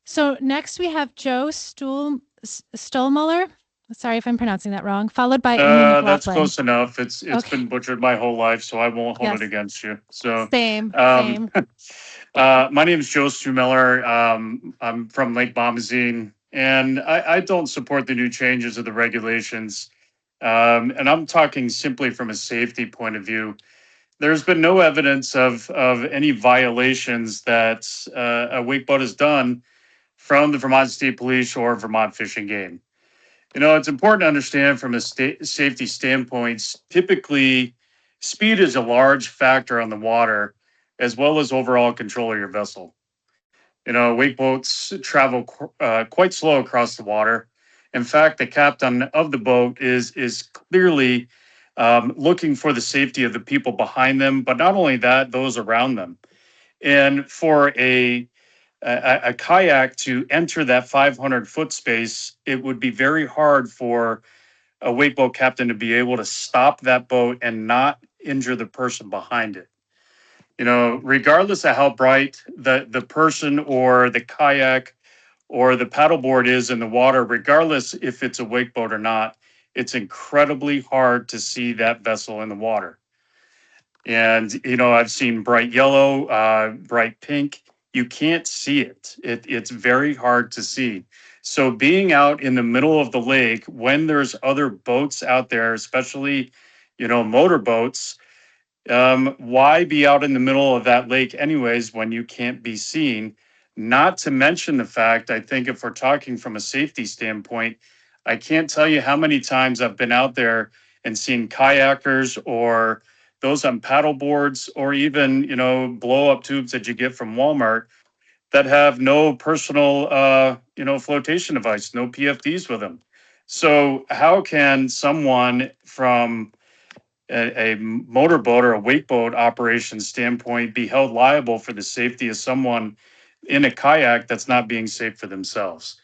So next we have Joe Stuhlmiller. Sorry if I'm pronouncing that wrong. Followed by Amy McLaughlin. That's close enough. It's Okay. been butchered my whole life, so I won't hold Yes. it against you. So Same. my name is Joe Stuhlmiller. I'm from Lake Bomazene, and I don't support the new changes of the regulations. And I'm talking simply from a safety point of view. There's been no evidence of any violations that a wakeboat has done from the Vermont State Police or Vermont Fish and Game. You know, it's important to understand from a safety standpoint, typically speed is a large factor on the water, as well as overall control of your vessel. You know, wake boats travel quite slow across the water. In fact, the captain of the boat is clearly looking for the safety of the people behind them, but not only that, those around them. And for a a kayak to enter that 500-foot space, it would be very hard for a wake boat captain to be able to stop that boat and not injure the person behind it. You know, regardless of how bright the person or the kayak or the paddleboard is in the water, regardless if it's a wake boat or not, it's incredibly hard to see that vessel in the water. And, you know, I've seen bright yellow, bright pink. You can't see it. It's very hard to see. So being out in the middle of the lake when there's other boats out there, especially, you know, motorboats, why be out in the middle of that lake anyways when you can't be seen? Not to mention the fact, I think if we're talking from a safety standpoint, I can't tell you how many times I've been out there and seen kayakers or those on paddle boards or even, you know, blow up tubes that you get from Walmart that have no personal, you know, flotation device, no PFDs with them. So how can someone from a motorboat or a wake boat operation standpoint be held liable for the safety of someone in a kayak that's not being safe for themselves?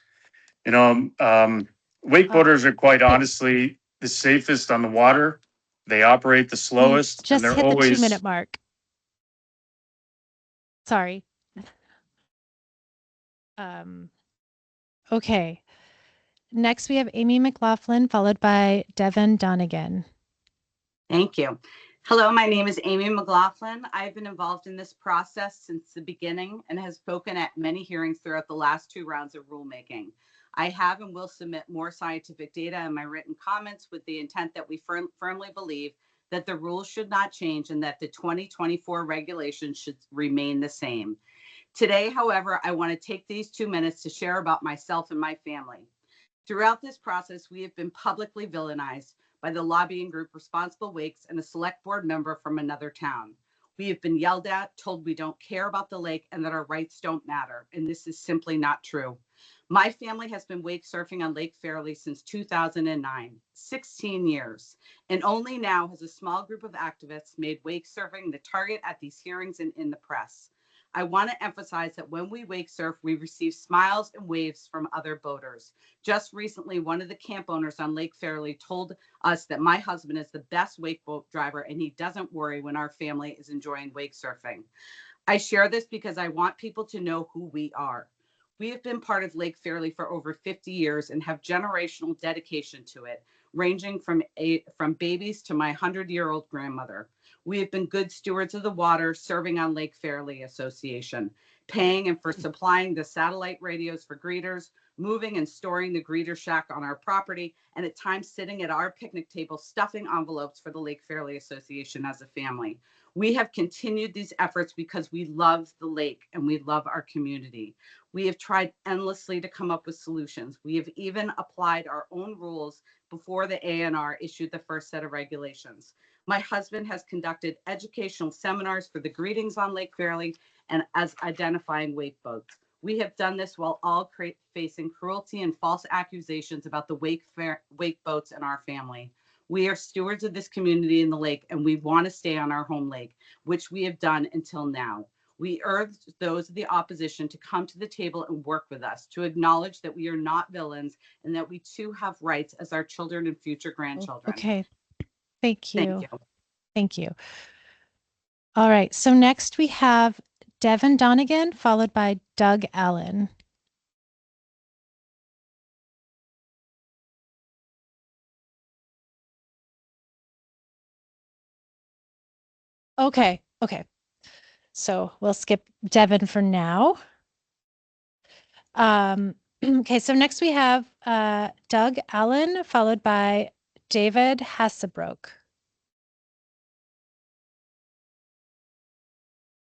You know, wakeboarders are quite honestly the safest on the water. They operate the slowest, and Just they're hit the always 2-minute mark. Sorry. Okay. Next, we have Amy McLaughlin, followed by Devin Donegan. Thank you. Hello, my name is Amy McLaughlin. I've been involved in this process since the beginning and have spoken at many hearings throughout the last 2 rounds of rulemaking. I have and will submit more scientific data in my written comments with the intent that we firmly believe that the rules should not change and that the 2024 regulations should remain the same. Today, however, I want to take these 2 minutes to share about myself and my family. Throughout this process, we have been publicly villainized by the lobbying group Responsible Wakes and a select board member from another town. We have been yelled at, told we don't care about the lake and that our rights don't matter. And this is simply not true. My family has been wake surfing on Lake Fairley since 2009, 16 years. And only now has a small group of activists made wake surfing the target at these hearings and in the press. I want to emphasize that when we wake surf, we receive smiles and waves from other boaters. Just recently, one of the camp owners on Lake Fairley told us that my husband is the best wake boat driver and he doesn't worry when our family is enjoying wake surfing. I share this because I want people to know who we are. We have been part of Lake Fairley for over 50 years and have generational dedication to it, ranging from babies to my 100-year-old grandmother. We have been good stewards of the water, serving on Lake Fairley Association, paying and for supplying the satellite radios for greeters, moving and storing the greeter shack on our property, and at times sitting at our picnic table stuffing envelopes for the Lake Fairley Association as a family. We have continued these efforts because we love the lake and we love our community. We have tried endlessly to come up with solutions. We have even applied our own rules before the ANR issued the first set of regulations. My husband has conducted educational seminars for the greetings on Lake Fairley and as identifying wake boats. We have done this while all facing cruelty and false accusations about the wake boats in our family. We are stewards of this community in the lake, and we want to stay on our home lake, which we have done until now. We urged those of the opposition to come to the table and work with us, to acknowledge that we are not villains and that we too have rights as our children and future grandchildren. Okay. Thank you. Thank you. Thank you. All right. So next we have Devin Donegan, followed by Doug Allen. Okay. Okay. So we'll skip Devin for now. Okay. So next we have Doug Allen, followed by David Hasselbrook.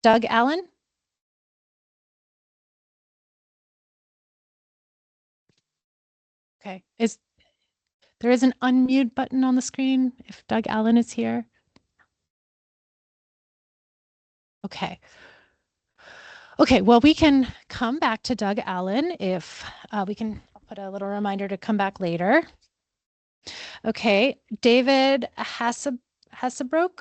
Doug Allen? Okay. There is an unmute button on the screen if Doug Allen is here? Okay. Okay, well, we can come back to Doug Allen if we can put a little reminder to come back later. Okay, David Hasselbrook?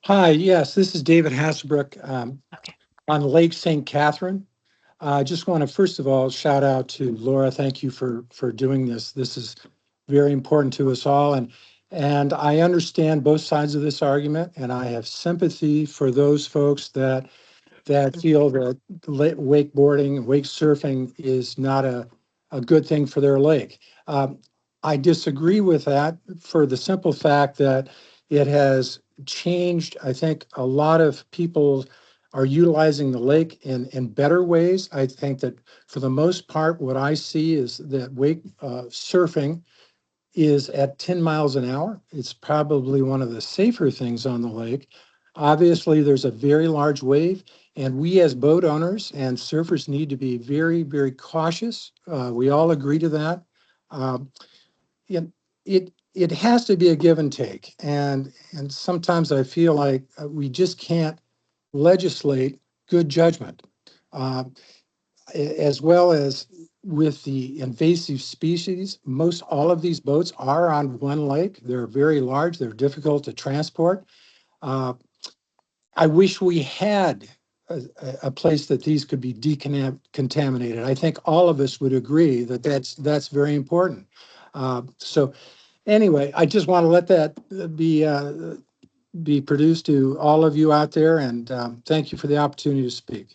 Hi, yes, this is David Hasselbrook. Okay. on Lake St. Catherine. I just want to, first of all, shout out to Laura. Thank you for doing this. This is very important to us all. And I understand both sides of this argument, and I have sympathy for those folks that feel that wakeboarding, wake surfing is not a good thing for their lake. I disagree with that for the simple fact that it has changed. I think a lot of people are utilizing the lake in better ways. I think that for the most part, what I see is that wake surfing is at 10 miles an hour. It's probably one of the safer things on the lake. Obviously, there's a very large wave, and we as boat owners and surfers need to be very, very cautious. We all agree to that. It has to be a give and take, and sometimes I feel like we just can't legislate good judgment, as well as with the invasive species. Most all of these boats are on one lake. They're very large. They're difficult to transport. I wish we had a place that these could be decontaminated. I think all of us would agree that that's very important. So anyway, I just want to let that be produced to all of you out there, and thank you for the opportunity to speak.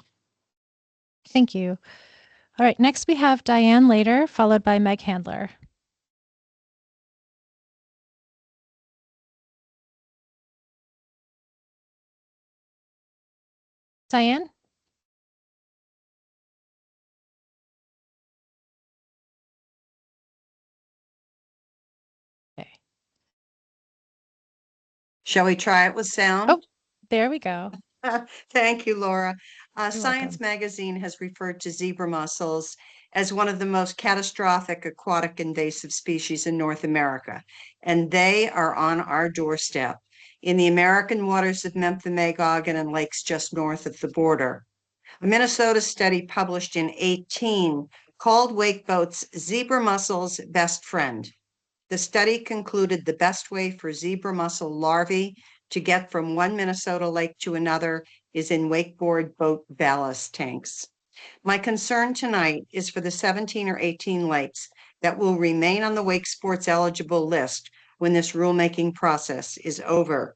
Thank you. All right, next we have Diane Later, followed by Meg Handler. Diane? Okay. Shall we try it with sound? Oh, there we go. Thank you, Laura. welcome. Science Magazine has referred to zebra mussels as one of the most catastrophic aquatic invasive species in North America, and they are on our doorstep in the American waters of Memphremagog and lakes just north of the border. A Minnesota study published in 2018 called wake boats zebra mussels' best friend. The study concluded the best way for zebra mussel larvae to get from one Minnesota lake to another is in wakeboard boat ballast tanks. My concern tonight is for the 17 or 18 lakes that will remain on the wake sports eligible list when this rulemaking process is over.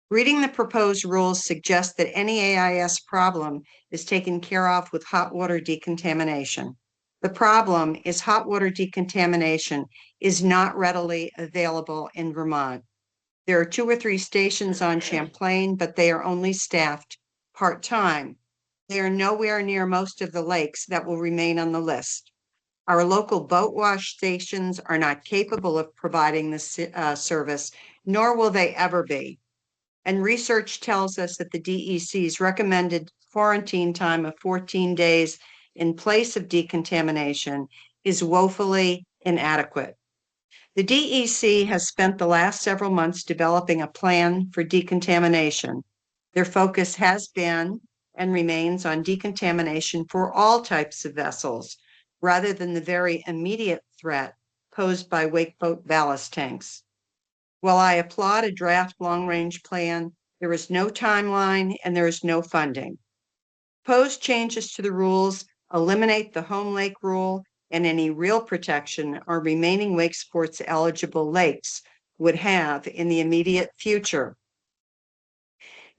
Reading the proposed rules suggests that any AIS problem is taken care of with hot water decontamination. The problem is hot water decontamination is not readily available in Vermont. There are 2 or 3 stations on Champlain, but they are only staffed part-time. They are nowhere near most of the lakes that will remain on the list. Our local boat wash stations are not capable of providing this service, nor will they ever be. And research tells us that the DEC's recommended quarantine time of 14 days in place of decontamination is woefully inadequate. The DEC has spent the last several months developing a plan for decontamination. Their focus has been and remains on decontamination for all types of vessels, rather than the very immediate threat posed by wakeboat ballast tanks. While I applaud a draft long-range plan, there is no timeline and there is no funding. Proposed changes to the rules eliminate the home lake rule, and any real protection our remaining wake sports eligible lakes would have in the immediate future.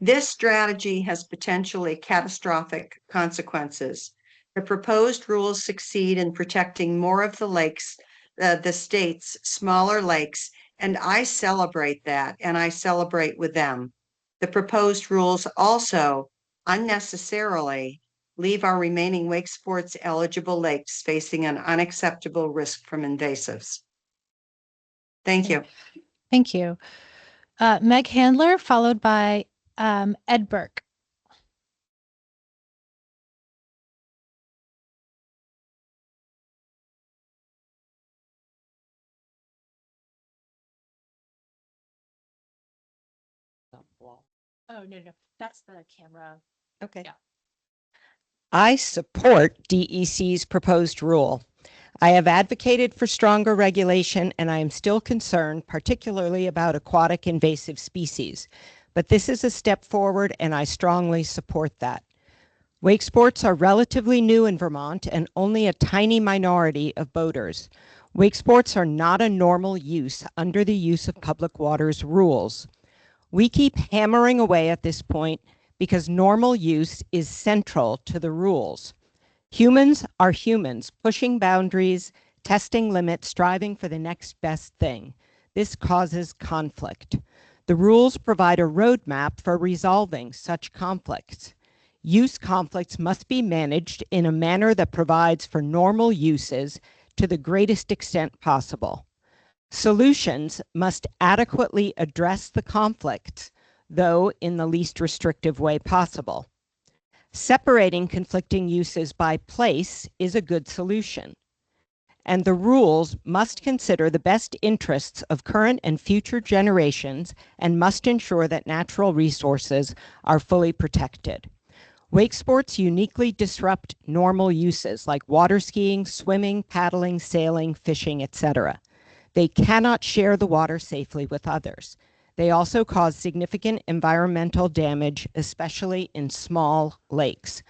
This strategy has potentially catastrophic consequences. The proposed rules succeed in protecting more of the lakes, the state's smaller lakes, and I celebrate that, and I celebrate with them. The proposed rules also unnecessarily leave our remaining wake sports eligible lakes facing an unacceptable risk from invasives. Thank you. Thank you. Meg Handler, followed by Ed Burke. Oh, no, that's the camera. Okay. Yeah. I support DEC's proposed rule. I have advocated for stronger regulation, and I am still concerned, particularly about aquatic invasive species. But this is a step forward, and I strongly support that. Wake sports are relatively new in Vermont and only a tiny minority of boaters. Wake sports are not a normal use under the use of public waters rules. We keep hammering away at this point because normal use is central to the rules. Humans are humans, pushing boundaries, testing limits, striving for the next best thing. This causes conflict. The rules provide a roadmap for resolving such conflicts. Use conflicts must be managed in a manner that provides for normal uses to the greatest extent possible. Solutions must adequately address the conflicts, though in the least restrictive way possible. Separating conflicting uses by place is a good solution, and the rules must consider the best interests of current and future generations and must ensure that natural resources are fully protected. Wake sports uniquely disrupt normal uses like water skiing, swimming, paddling, sailing, fishing, etc. They cannot share the water safely with others. They also cause significant environmental damage, especially in small lakes.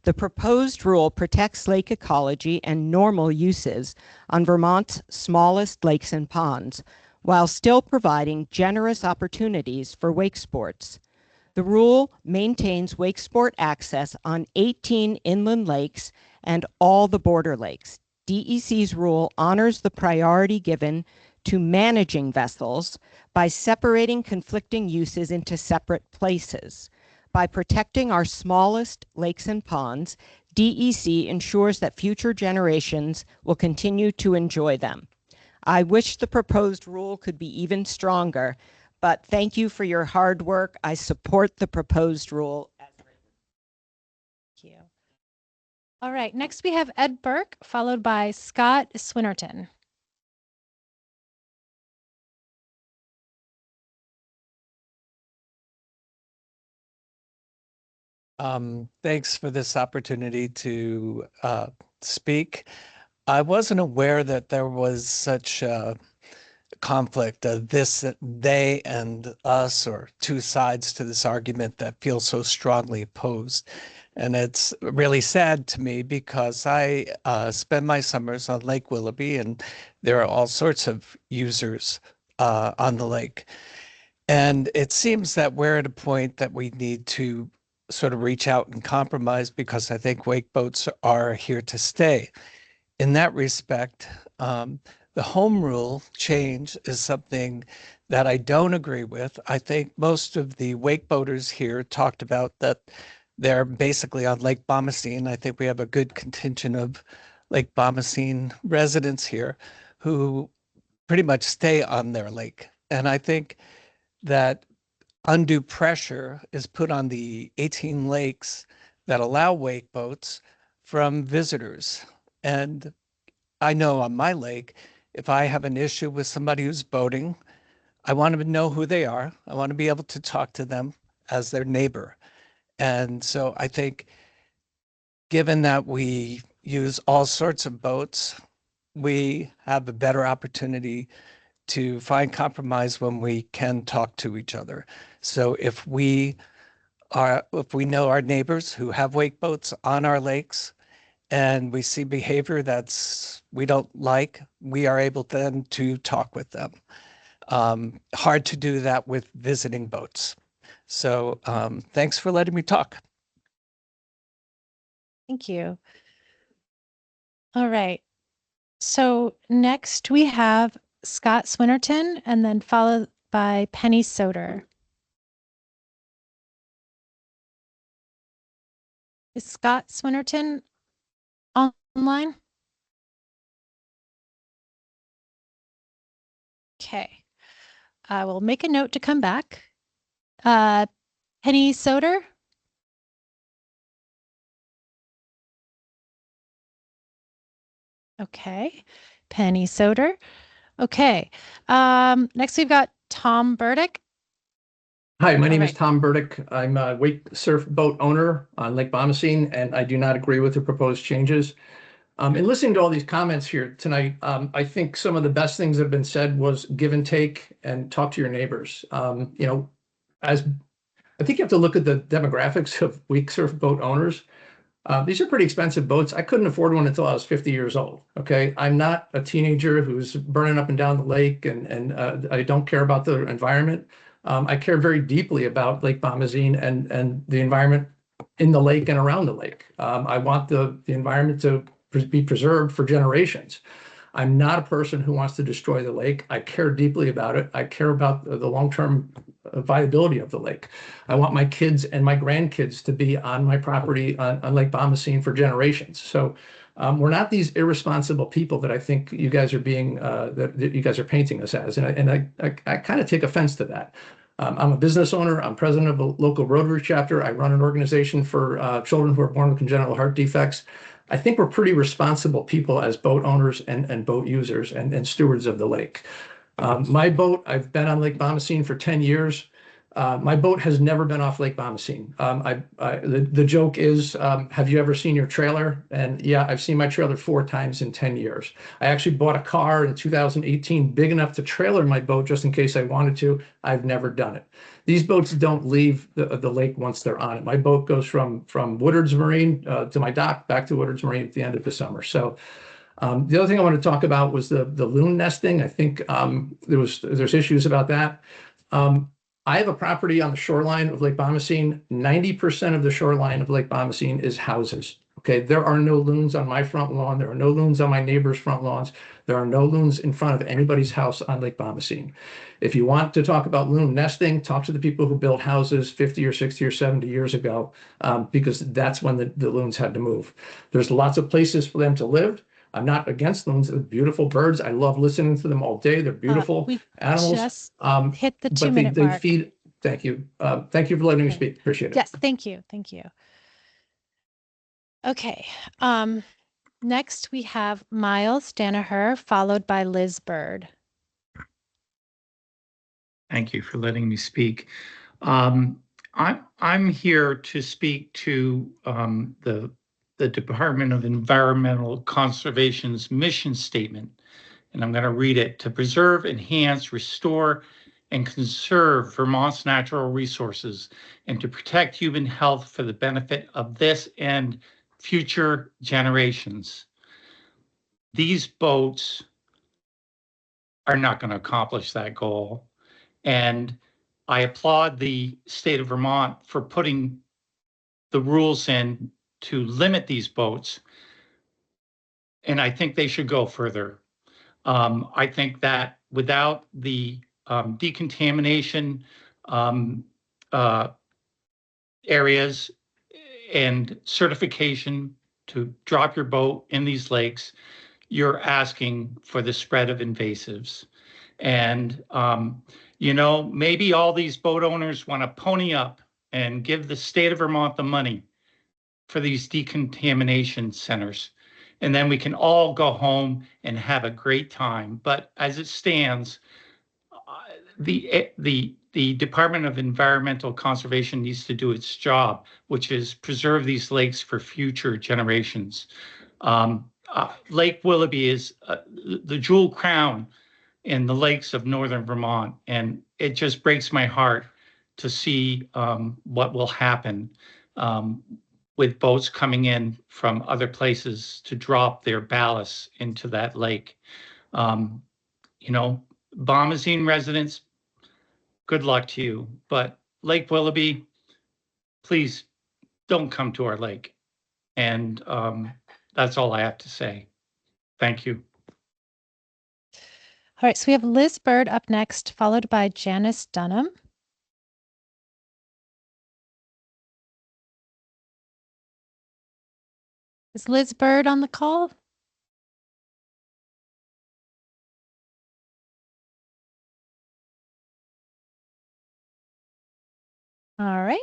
The proposed rule protects lake ecology and normal uses on Vermont's smallest lakes and ponds, while still providing generous opportunities for wake sports. The rule maintains wake sport access on 18 inland lakes and all the border lakes. DEC's rule honors the priority given to managing vessels by separating conflicting uses into separate places. By protecting our smallest lakes and ponds, DEC ensures that future generations will continue to enjoy them. I wish the proposed rule could be even stronger, but thank you for your hard work. I support the proposed rule as written. Thank you. All right, next we have Ed Burke, followed by Scott Swinnerton. Thanks for this opportunity to speak. I wasn't aware that there was such a conflict of this, they and us, or two sides to this argument that feel so strongly opposed. And it's really sad to me because I spend my summers on Lake Willoughby, and there are all sorts of users on the lake. And it seems that we're at a point that we need to sort of reach out and compromise, because I think wake boats are here to stay. In that respect, the home rule change is something that I don't agree with. I think most of the wake boaters here talked about that they're basically on Lake Bomoseen. I think we have a good contingent of Lake Bomoseen residents here who pretty much stay on their lake. And I think that undue pressure is put on the 18 lakes that allow wake boats from visitors. And I know on my lake, if I have an issue with somebody who's boating, I want to know who they are. I want to be able to talk to them as their neighbor. And so I think given that we use all sorts of boats, we have a better opportunity to find compromise when we can talk to each other. So if we know our neighbors who have wake boats on our lakes and we see behavior that's we don't like, we are able then to talk with them. Hard to do that with visiting boats. So thanks for letting me talk. Thank you. All right. So next we have Scott Swinnerton, and then followed by Penny Soder. Is Scott Swinnerton online? Okay. I will make a note to come back. Penny Soder? Okay. Penny Soder. Okay. Next we've got Tom Burdick. Hi, my name is Tom Burdick. I'm a wake surf boat owner on Lake Bomoseen, and I do not agree with the proposed changes. In listening to all these comments here tonight, I think some of the best things that have been said was give and take and talk to your neighbors. You know, as I think you have to look at the demographics of wake surf boat owners. These are pretty expensive boats. I couldn't afford one until I was 50 years old. Okay. I'm not a teenager who's burning up and down the lake, and I don't care about the environment. I care very deeply about Lake Bombazine and the environment in the lake and around the lake. I want the environment to be preserved for generations. I'm not a person who wants to destroy the lake. I care deeply about it. I care about the long-term viability of the lake. I want my kids and my grandkids to be on my property on Lake Bombazine for generations. So we're not these irresponsible people that I think you guys are being, that you guys are painting us as. And I kind of take offense to that. I'm a business owner. I'm president of a local Rotary chapter. I run an organization for children who are born with congenital heart defects. I think we're pretty responsible people as boat owners and boat users and stewards of the lake. My boat, I've been on Lake Bombazine for 10 years. My boat has never been off Lake Bombazine. The joke is, have you ever seen your trailer? And yeah, I've seen my trailer 4 times in 10 years. I actually bought a car in 2018 big enough to trailer my boat just in case I wanted to. I've never done it. These boats don't leave the lake once they're on it. My boat goes from Woodard's Marine to my dock, back to Woodard's Marine at the end of the summer. So the other thing I want to talk about was the loon nesting. I think there's issues about that. I have a property on the shoreline of Lake Bombazine. 90% of the shoreline of Lake Bombazine is houses. Okay, there are no loons on my front lawn. There are no loons on my neighbor's front lawns. There are no loons in front of anybody's house on Lake Bombazine. If you want to talk about loon nesting, talk to the people who built houses 50 or 60 or 70 years ago, because that's when the loons had to move. There's lots of places for them to live. I'm not against loons. They're beautiful birds. I love listening to them all day. They're beautiful animals. Just hit the But 2-minute they mark. feed. Thank you. Thank you for letting me Okay. speak. Appreciate it. Yes, thank you. Thank you. Okay. Next we have Miles Danaher, followed by Liz Bird. Thank you for letting me speak. I'm here to speak to the Department of Environmental Conservation's mission statement, and I'm going to read it: to preserve, enhance, restore, and conserve Vermont's natural resources, and to protect human health for the benefit of this and future generations. These boats are not going to accomplish that goal. And I applaud the state of Vermont for putting the rules in to limit these boats. And I think they should go further. I think that without the decontamination areas and certification to drop your boat in these lakes, you're asking for the spread of invasives. And, you know, maybe all these boat owners want to pony up and give the state of Vermont the money for these decontamination centers. And then we can all go home and have a great time. But as it stands, the Department of Environmental Conservation needs to do its job, which is preserve these lakes for future generations. Lake Willoughby is the jewel crown in the lakes of northern Vermont, and it just breaks my heart to see what will happen with boats coming in from other places to drop their ballast into that lake. You know, Bombazine residents, good luck to you, but Lake Willoughby, please don't come to our lake. And that's all I have to say. Thank you. All right, so we have Liz Bird up next, followed by Janice Dunham. Is Liz Bird on the call? All right,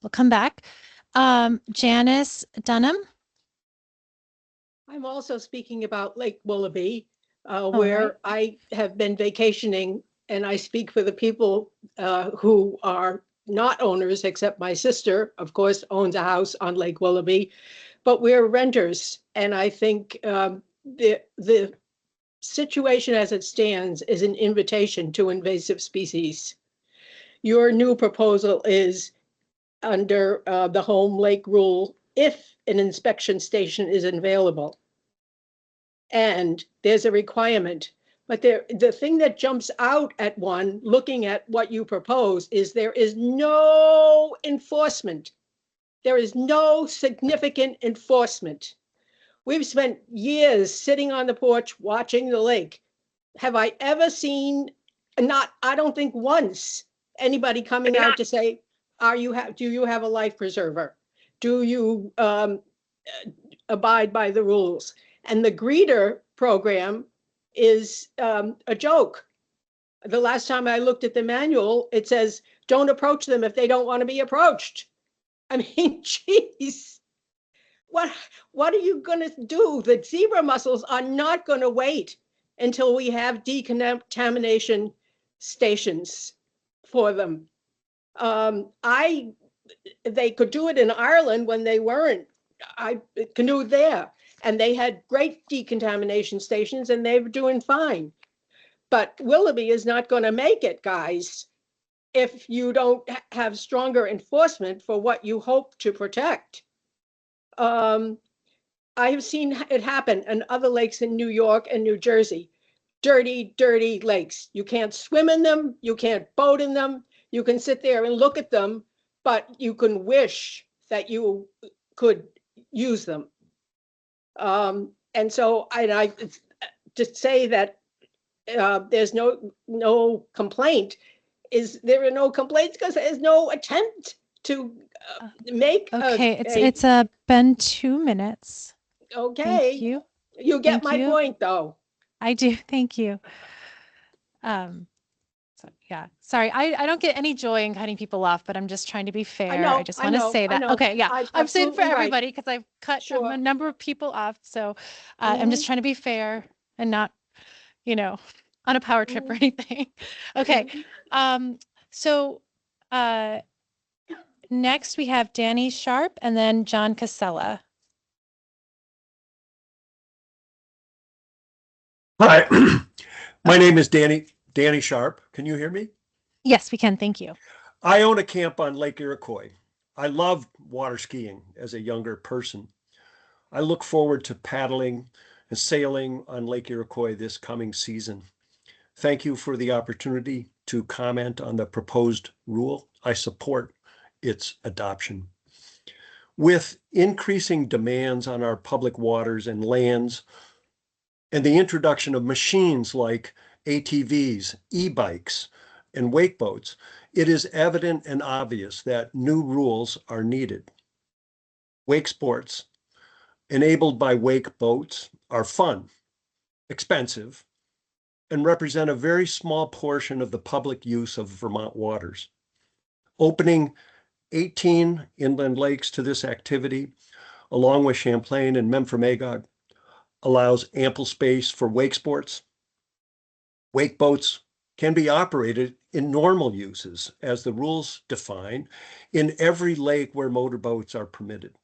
we'll come back. Janice Dunham. I'm also speaking about Lake Willoughby, where I have been vacationing, and I speak for the people who are not owners, except my sister, of course, owns a house on Lake Willoughby, but we're renters. And I think the situation as it stands is an invitation to invasive species. Your new proposal is under the home lake rule. If an inspection station is available. And there's a requirement. But the thing that jumps out at one looking at what you propose is there is no enforcement. There is no significant enforcement. We've spent years sitting on the porch watching the lake. Have I ever seen, I don't think once, anybody coming out to say, do you have a life preserver? Do you abide by the rules? And the greeter program is a joke. The last time I looked at the manual, it says, don't approach them if they don't want to be approached. I mean, geez, what are you going to do? The zebra mussels are not going to wait until we have decontamination stations for them. They could do it in Ireland when they weren't. I canoed there, and they had great decontamination stations, and they were doing fine. But Willoughby is not going to make it, guys, if you don't have stronger enforcement for what you hope to protect. I have seen it happen in other lakes in New York and New Jersey. Dirty, dirty lakes. You can't swim in them. You can't boat in them. You can sit there and look at them, but you can wish that you could use them. And so I just say that there's no complaint. There are no complaints because there's no attempt to make. Okay, it's been 2 minutes. Okay. Thank you. You get my point, though. I do. Thank you. So, yeah, sorry, I don't get any joy in cutting people off, but I'm just trying to be fair. I just want to say that. Okay, yeah, I'm saying for everybody because I've cut a number of people off. So I'm just trying to be fair and not, on a power trip or anything. Okay. So next we have Danny Sharp and then John Casella. Hi, my name is Danny Sharp. Can you hear me? Yes, we can. Thank you. I own a camp on Lake Iroquois. I loved water skiing as a younger person. I look forward to paddling and sailing on Lake Iroquois this coming season. Thank you for the opportunity to comment on the proposed rule. I support its adoption. With increasing demands on our public waters and lands, and the introduction of machines like ATVs, e-bikes, and wake boats, it is evident and obvious that new rules are needed. Wake sports, enabled by wake boats, are fun, expensive, and represent a very small portion of the public use of Vermont waters. Opening 18 inland lakes to this activity, along with Champlain and Memphremagog, allows ample space for wake sports. Wake boats can be operated in normal uses, as the rules define, in every lake where motorboats are permitted.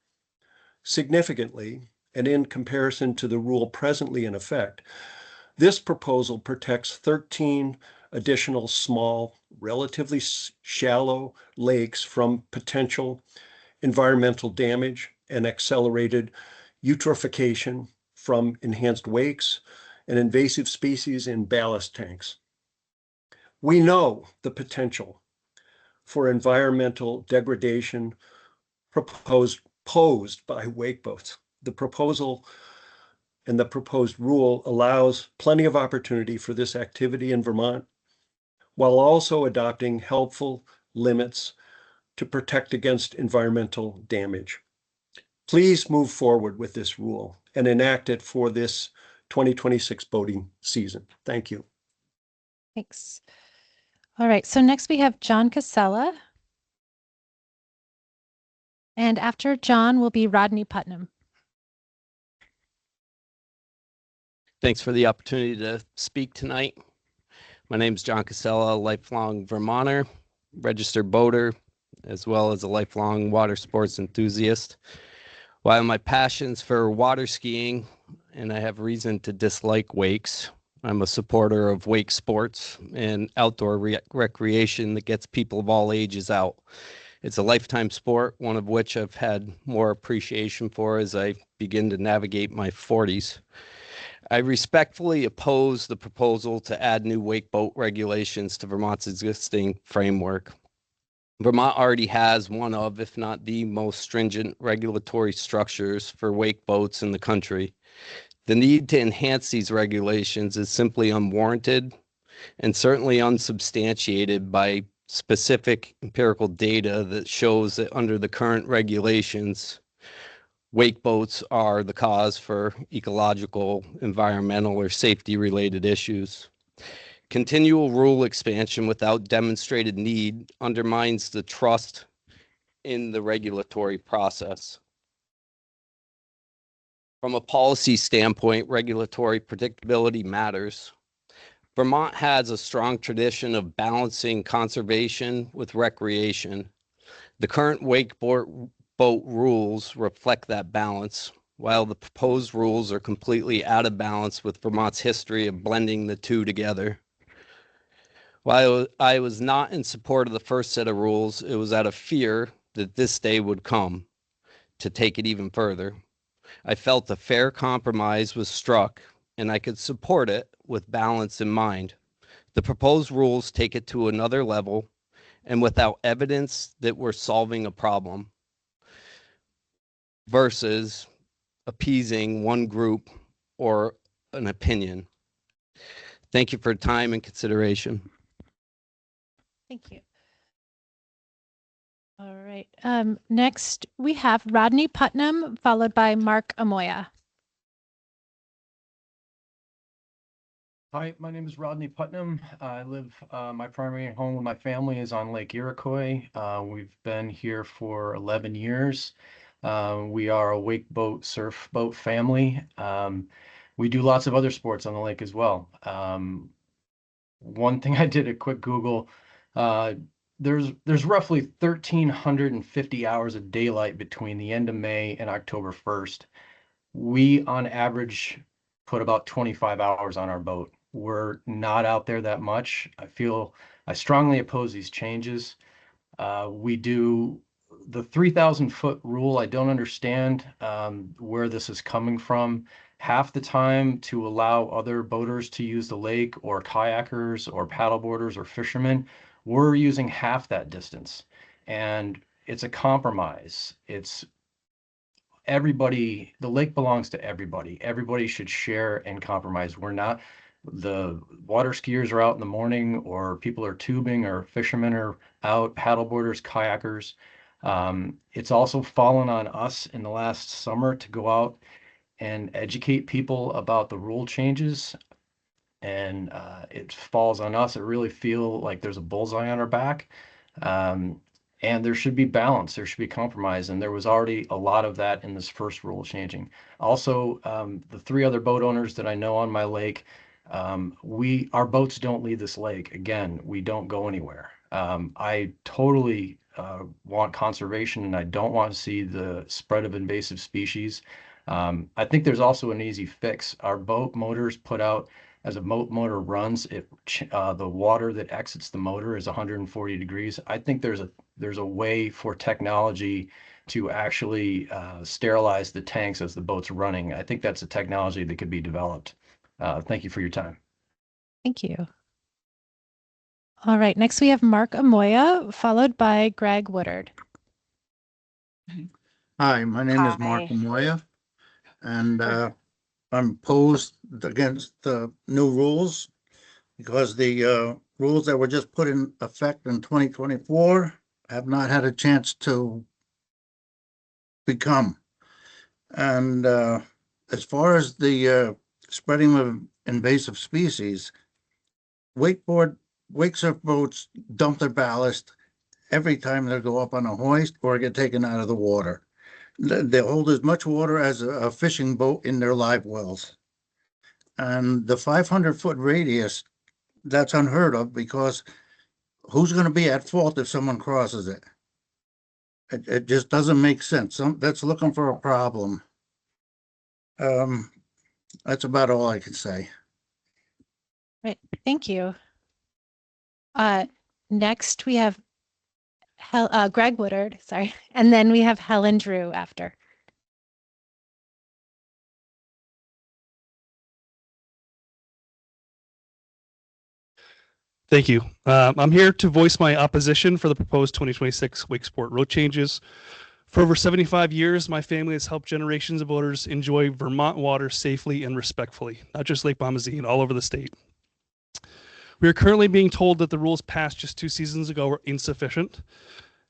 Significantly, and in comparison to the rule presently in effect, this proposal protects 13 additional small, relatively shallow lakes from potential environmental damage and accelerated eutrophication from enhanced wakes and invasive species in ballast tanks. We know the potential for environmental degradation posed by wake boats. The proposal and the proposed rule allows plenty of opportunity for this activity in Vermont, while also adopting helpful limits to protect against environmental damage. Please move forward with this rule and enact it for this 2026 boating season. Thank you. Thanks. All right, so next we have John Casella. And after John will be Rodney Putnam. Thanks for the opportunity to speak tonight. My name is John Casella, a lifelong Vermonter, registered boater, as well as a lifelong water sports enthusiast. While my passion's for water skiing, and I have reason to dislike wakes, I'm a supporter of wake sports and outdoor recreation that gets people of all ages out It's a lifetime sport, one of which I've had more appreciation for as I begin to navigate my 40s. I respectfully oppose the proposal to add new wake boat regulations to Vermont's existing framework. Vermont already has one of, if not the most stringent regulatory structures for wake boats in the country. The need to enhance these regulations is simply unwarranted and certainly unsubstantiated by specific empirical data that shows that under the current regulations, wake boats are the cause for ecological, environmental, or safety-related issues. Continual rule expansion without demonstrated need undermines the trust in the regulatory process. From a policy standpoint, regulatory predictability matters. Vermont has a strong tradition of balancing conservation with recreation. The current wake boat rules reflect that balance, while the proposed rules are completely out of balance with Vermont's history of blending the two together. While I was not in support of the first set of rules, it was out of fear that this day would come to take it even further. I felt a fair compromise was struck, and I could support it with balance in mind. The proposed rules take it to another level and without evidence that we're solving a problem versus appeasing one group or an opinion. Thank you for time and consideration. Thank you. All right. Next, we have Rodney Putnam, followed by Mark Amoya. Hi, my name is Rodney Putnam. I live, my primary home with my family is on Lake Iroquois. We've been here for 11 years. We are a wake boat, surf boat family. We do lots of other sports on the lake as well. One thing I did a quick Google, there's roughly 1,350 hours of daylight between the end of May and October 1st. We, on average, put about 25 hours on our boat. We're not out there that much. I strongly oppose these changes. We do the 3,000-foot rule. I don't understand where this is coming from. Half the time, to allow other boaters to use the lake, or kayakers or paddleboarders or fishermen, we're using half that distance. And it's a compromise. It's everybody, the lake belongs to everybody. Everybody should share and compromise. We're not, the water skiers are out in the morning, or people are tubing, or fishermen are out, paddleboarders, kayakers. It's also fallen on us in the last summer to go out and educate people about the rule changes. And it falls on us. I really feel like there's a bullseye on our back. And there should be balance, there should be compromise, and there was already a lot of that in this first rule changing. Also, the 3 other boat owners that I know on my lake, our boats don't leave this lake. Again, we don't go anywhere. I totally want conservation, and I don't want to see the spread of invasive species. I think there's also an easy fix. Our boat motors put out, as a motor runs, the water that exits the motor is 140 degrees. I think there's a way for technology to actually sterilize the tanks as the boat's running. I think that's a technology that could be developed. Thank you for your time. Thank you. All right. Next, we have Mark Amoya, followed by Greg Woodard. Hi, my name is Mark Amoya, and I'm opposed against the new rules because the rules that were just put in effect in 2024 have not had a chance to become. And as far as the spreading of invasive species, wake surf boats dump their ballast every time they go up on a hoist or get taken out of the water. They hold as much water as a fishing boat in their live wells. And the 500-foot radius, that's unheard of, because who's going to be at fault if someone crosses it? It just doesn't make sense. That's looking for a problem. That's about all I can say. Right. Thank you. Next, we have Greg Woodard, sorry. And then we have Helen Drew after. Thank you. I'm here to voice my opposition for the proposed 2026 Wake Sport road changes. For over 75 years, my family has helped generations of voters enjoy Vermont water safely and respectfully, not just Lake Bombazine, all over the state. We are currently being told that the rules passed just 2 seasons ago are insufficient.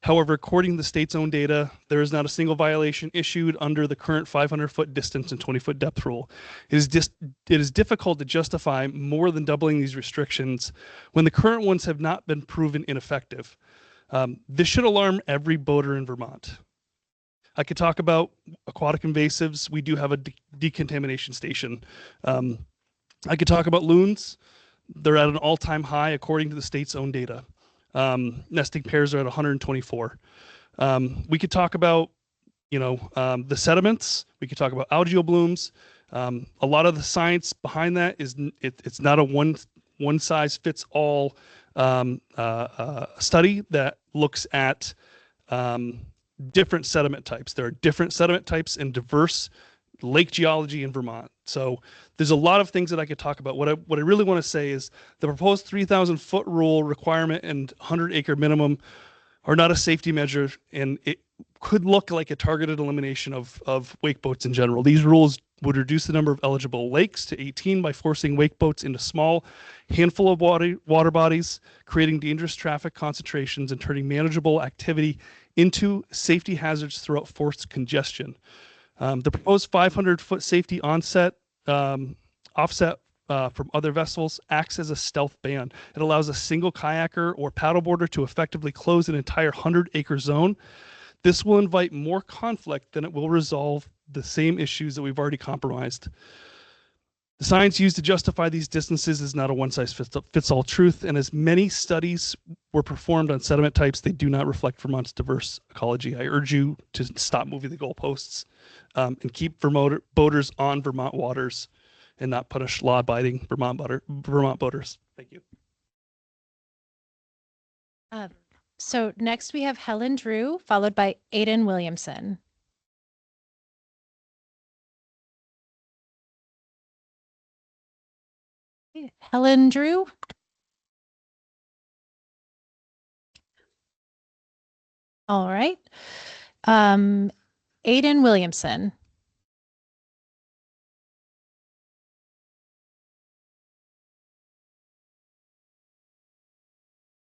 However, according to the state's own data, there is not a single violation issued under the current 500-foot distance and 20-foot depth rule. It is difficult to justify more than doubling these restrictions when the current ones have not been proven ineffective. This should alarm every boater in Vermont. I could talk about aquatic invasives. We do have a decontamination station. I could talk about loons. They're at an all-time high according to the state's own data. Nesting pairs are at 124. We could talk about, the sediments. We could talk about algal blooms. A lot of the science behind that is it's not a one size fits all study that looks at different sediment types. There are different sediment types and diverse lake geology in Vermont. So there's a lot of things that I could talk about. What I really want to say is the proposed 3,000 foot rule requirement and 100-acre minimum are not a safety measure, and it could look like a targeted elimination of wake boats in general. These rules would reduce the number of eligible lakes to 18 by forcing wake boats into small handful of water bodies, creating dangerous traffic concentrations and turning manageable activity into safety hazards throughout forced congestion. The proposed 500-foot safety offset from other vessels acts as a stealth ban. It allows a single kayaker or paddleboarder to effectively close an entire 100-acre zone. This will invite more conflict than it will resolve the same issues that we've already compromised. The science used to justify these distances is not a one-size-fits-all truth, and as many studies were performed on sediment types, they do not reflect Vermont's diverse ecology. I urge you to stop moving the goalposts and keep boaters on Vermont waters and not punish law-abiding Vermont boaters. Thank you. So next we have Helen Drew, followed by Aiden Williamson. Helen Drew. All right. Aiden Williamson.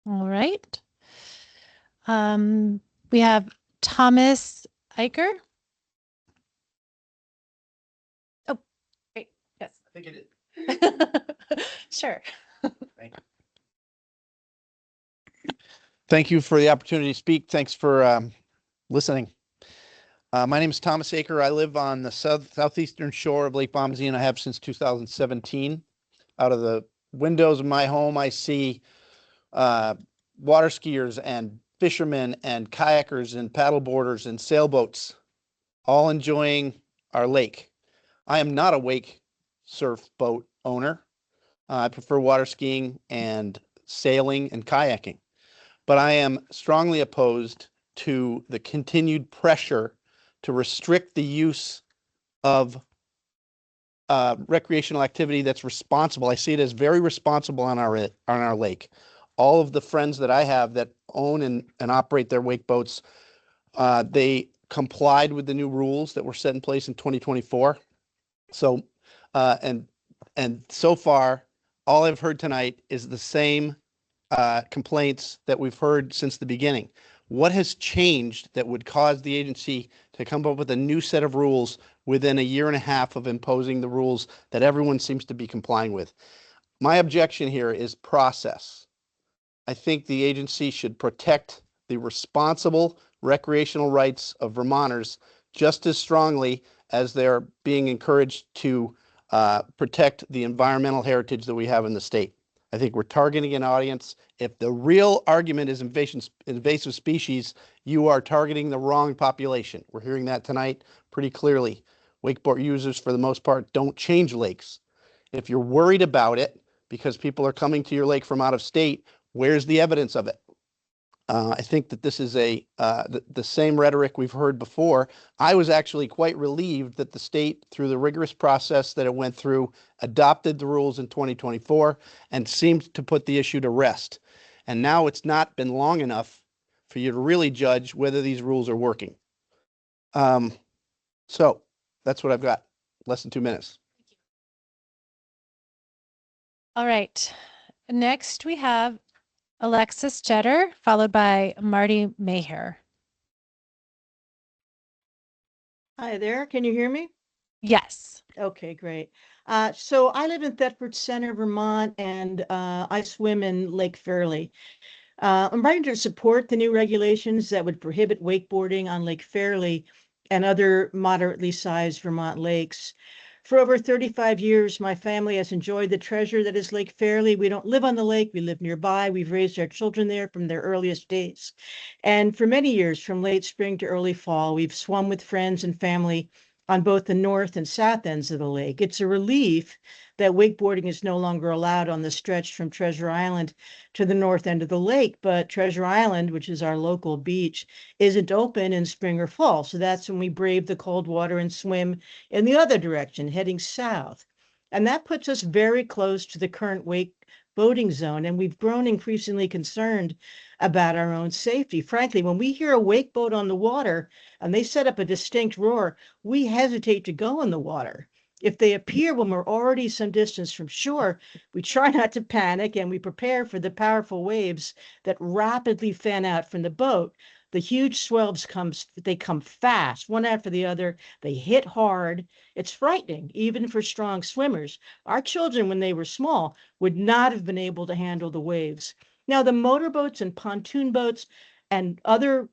All right. We have Thomas Eicher. Oh, great. Yes. I think it is. Sure. Thank you. Thank you for the opportunity to speak. Thanks for listening. My name is Thomas Aker. I live on the southeastern shore of Lake Bombazine. I have since 2017. Out of the windows of my home, I see water skiers and fishermen and kayakers and paddleboarders and sailboats all enjoying our lake. I am not a wake surf boat owner. I prefer water skiing and sailing and kayaking, but I am strongly opposed to the continued pressure to restrict the use of recreational activity that's responsible. I see it as very responsible on our lake. All of the friends that I have that own and operate their wake boats, they complied with the new rules that were set in place in 2024. So, and so far, all I've heard tonight is the same complaints that we've heard since the beginning. What has changed that would cause the agency to come up with a new set of rules within a year and a half of imposing the rules that everyone seems to be complying with? My objection here is process. I think the agency should protect the responsible recreational rights of Vermonters just as strongly as they're being encouraged to protect the environmental heritage that we have in the state. I think we're targeting an audience. If the real argument is invasive species, you are targeting the wrong population. We're hearing that tonight pretty clearly. Wakeboard users, for the most part, don't change lakes. If you're worried about it because people are coming to your lake from out of state, where's the evidence of it? I think that this is the same rhetoric we've heard before. I was actually quite relieved that the state, through the rigorous process that it went through, adopted the rules in 2024 and seemed to put the issue to rest. And now it's not been long enough for you to really judge whether these rules are working. So that's what I've got. Less than 2 minutes. All right. Next, we have Alexis Jetter, followed by Marty Maher. Hi there. Can you hear me? Yes. Okay, great. So I live in Thetford Center, Vermont, and I swim in Lake Fairleigh. I'm writing to support the new regulations that would prohibit wakeboarding on Lake Fairleigh and other moderately sized Vermont lakes. For over 35 years, my family has enjoyed the treasure that is Lake Fairleigh. We don't live on the lake, we live nearby. We've raised our children there from their earliest days. And for many years, from late spring to early fall, we've swum with friends and family on both the north and south ends of the lake. It's a relief that wakeboarding is no longer allowed on the stretch from Treasure Island to the north end of the lake, but Treasure Island, which is our local beach, isn't open in spring or fall. So that's when we brave the cold water and swim in the other direction, heading south. And that puts us very close to the current wake boating zone, and we've grown increasingly concerned about our own safety. Frankly, when we hear a wake boat on the water and they set up a distinct roar, we hesitate to go in the water. If they appear when we're already some distance from shore, we try not to panic and we prepare for the powerful waves that rapidly fan out from the boat. The huge swells they come fast, one after the other. They hit hard. It's frightening, even for strong swimmers. Our children, when they were small, would not have been able to handle the waves. Now, the motorboats and pontoon boats and other,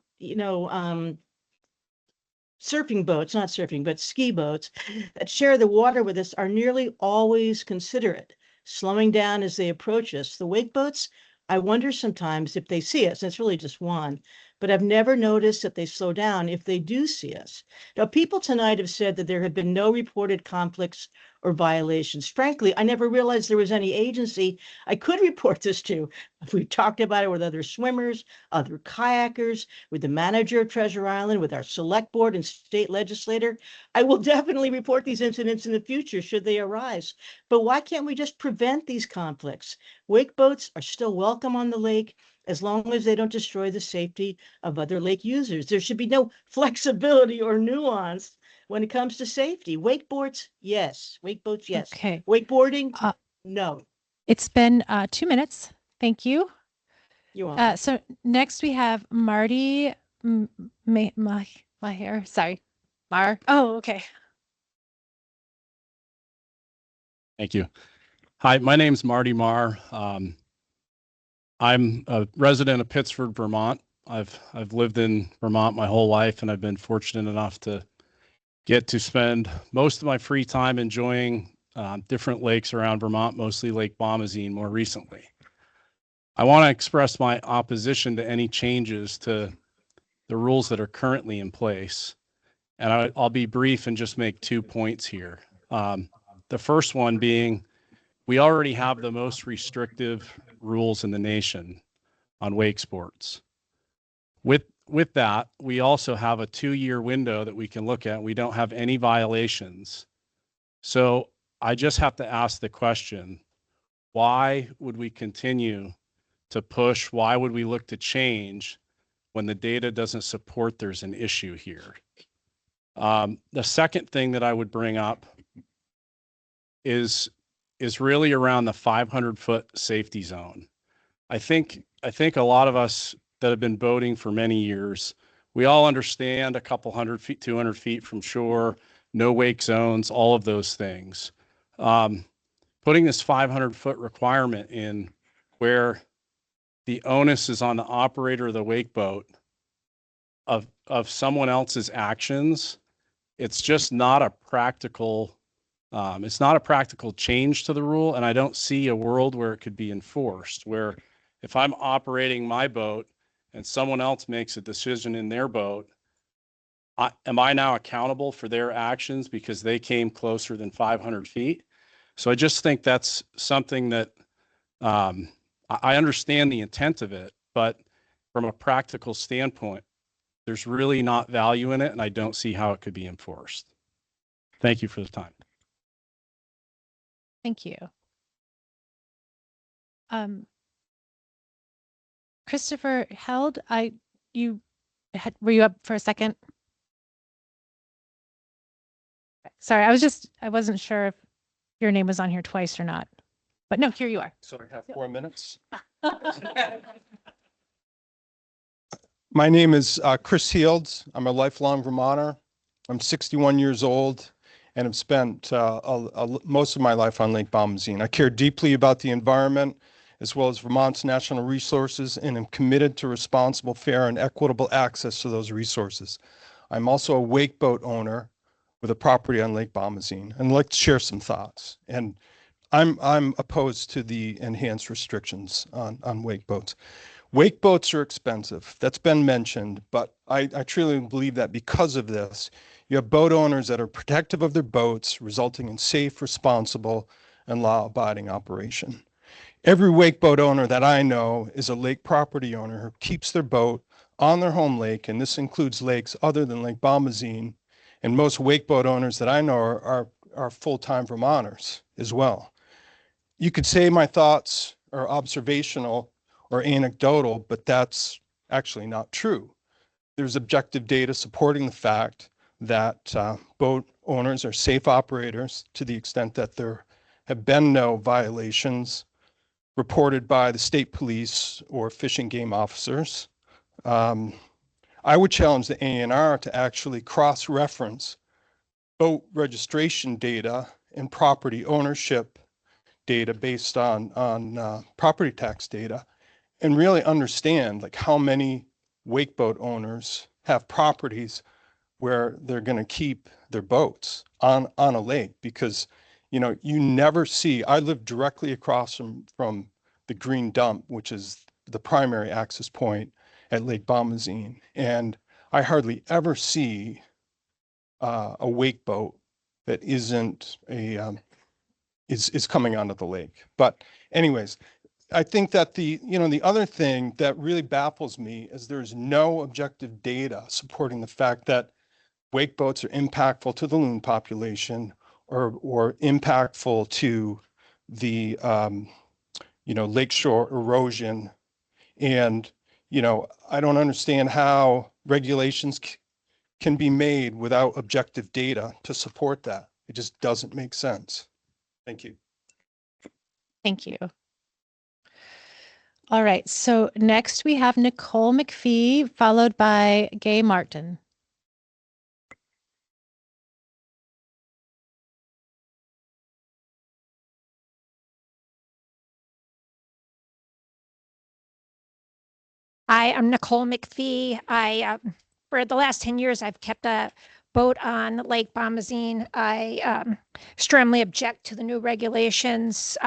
surfing boats, not surfing, but ski boats that share the water with us are nearly always considerate, slowing down as they approach us. The wake boats, I wonder sometimes if they see us, and it's really just one, but I've never noticed that they slow down if they do see us. Now, people tonight have said that there have been no reported conflicts or violations. Frankly, I never realized there was any agency I could report this to. We've talked about it with other swimmers, other kayakers, with the manager of Treasure Island, with our select board and state legislator. I will definitely report these incidents in the future should they arise. But why can't we just prevent these conflicts? Wake boats are still welcome on the lake as long as they don't destroy the safety of other lake users. There should be no flexibility or nuance when it comes to safety. Wakeboards, yes. Wakeboats, yes. Okay. Wakeboarding, no. It's been 2 minutes. Thank you. You're welcome. So next we have Marty Maher. Sorry. Mar. Oh, okay. Thank you. Hi, my name's Marty Marr. I'm a resident of Pittsford, Vermont. I've lived in Vermont my whole life, and I've been fortunate enough to get to spend most of my free time enjoying different lakes around Vermont, mostly Lake Bomazene more recently. I want to express my opposition to any changes to the rules that are currently in place. And I'll be brief and just make 2 points here. The first one being, we already have the most restrictive rules in the nation on wake sports. With that, we also have a 2-year window that we can look at. We don't have any violations. So I just have to ask the question, why would we continue to push? Why would we look to change when the data doesn't support there's an issue here? The second thing that I would bring up is really around the 500-foot safety zone. I think a lot of us that have been boating for many years, we all understand a couple 100 feet, 200 feet from shore, no wake zones, all of those things. Putting this 500-foot requirement in where the onus is on the operator of the wake boat of someone else's actions, it's just not a practical it's not a practical change to the rule, and I don't see a world where it could be enforced, where if I'm operating my boat and someone else makes a decision in their boat, am I now accountable for their actions because they came closer than 500 feet? So I just think that's something that I understand the intent of it, but from a practical standpoint, there's really not value in it, and I don't see how it could be enforced. Thank you for the time. Thank you. Christopher Held, were you up for a second? Sorry, I wasn't sure if your name was on here twice or not, but no, here you are. So I have 4 minutes. My name is Chris Healds. I'm a lifelong Vermonter. I'm 61 years old and have spent most of my life on Lake Bombazine. I care deeply about the environment as well as Vermont's natural resources, and am committed to responsible, fair, and equitable access to those resources. I'm also a wake boat owner with a property on Lake Bombazine, and I'd like to share some thoughts. And I'm opposed to the enhanced restrictions on wake boats. Wake boats are expensive. That's been mentioned, but I truly believe that because of this, you have boat owners that are protective of their boats, resulting in safe, responsible, and law-abiding operation. Every wake boat owner that I know is a lake property owner who keeps their boat on their home lake, and this includes lakes other than Lake Bombazine. And most wake boat owners that I know are full-time Vermonters as well. You could say my thoughts are observational or anecdotal, but that's actually not true. There's objective data supporting the fact that boat owners are safe operators to the extent that there have been no violations reported by the state police or fish and game officers. I would challenge the ANR to actually cross-reference boat registration data and property ownership data based on property tax data, and really understand like how many wake boat owners have properties where they're going to keep their boats on a lake, because you never see. I live directly across from the green dump, which is the primary access point at Lake Bombazine, and I hardly ever see a wake boat that isn't is coming onto the lake. But anyways, I think that the other thing that really baffles me is there's no objective data supporting the fact that wake boats are impactful to the loon population or impactful to the lakeshore erosion. And I don't understand how regulations can be made without objective data to support that. It just doesn't make sense. Thank you. Thank you. All right, so next we have Nicole McPhee, followed by Gay Martin. Hi, I'm Nicole McPhee. For the last 10 years, I've kept a boat on Lake Bombazine. I strongly object to the new regulations,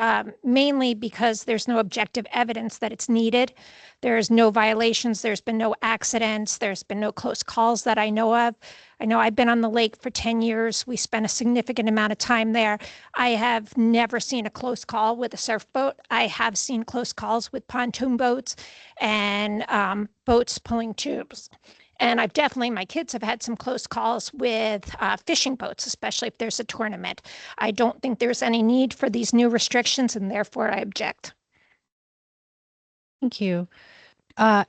mainly because there's no objective evidence that it's needed. There's no violations. There's been no accidents. There's been no close calls that I know of. I know I've been on the lake for 10 years. We spent a significant amount of time there. I have never seen a close call with a surf boat. I have seen close calls with pontoon boats and boats pulling tubes. And my kids have had some close calls with fishing boats, especially if there's a tournament. I don't think there's any need for these new restrictions, and therefore I object. Thank you.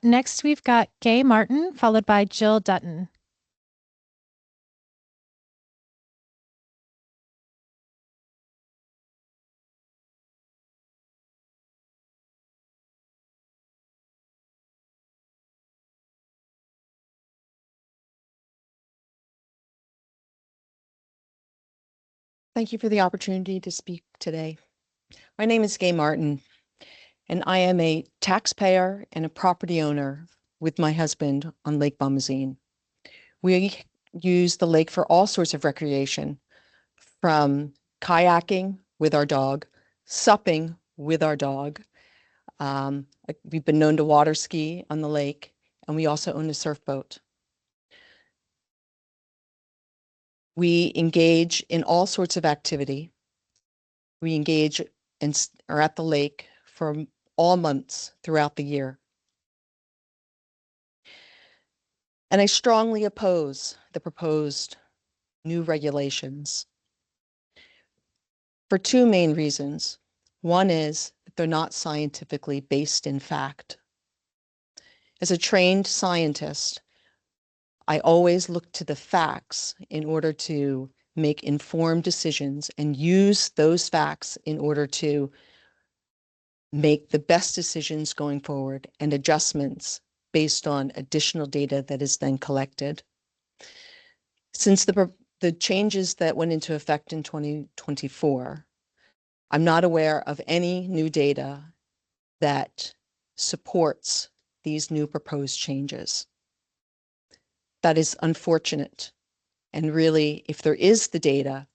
Next, we've got Gay Martin, followed by Jill Dutton. Thank you for the opportunity to speak today. My name is Gay Martin, and I am a taxpayer and a property owner with my husband on Lake Bombazine. We use the lake for all sorts of recreation, from kayaking with our dog, supping with our dog. We've been known to water ski on the lake, and we also own a surf boat. We engage in all sorts of activity. We engage and are at the lake for all months throughout the year. And I strongly oppose the proposed new regulations for two main reasons. One is that they're not scientifically based in fact. As a trained scientist, I always look to the facts in order to make informed decisions and use those facts in order to make the best decisions going forward and adjustments based on additional data that is then collected. Since the changes that went into effect in 2024, I'm not aware of any new data that supports these new proposed changes. That is unfortunate. And really, if there is the data,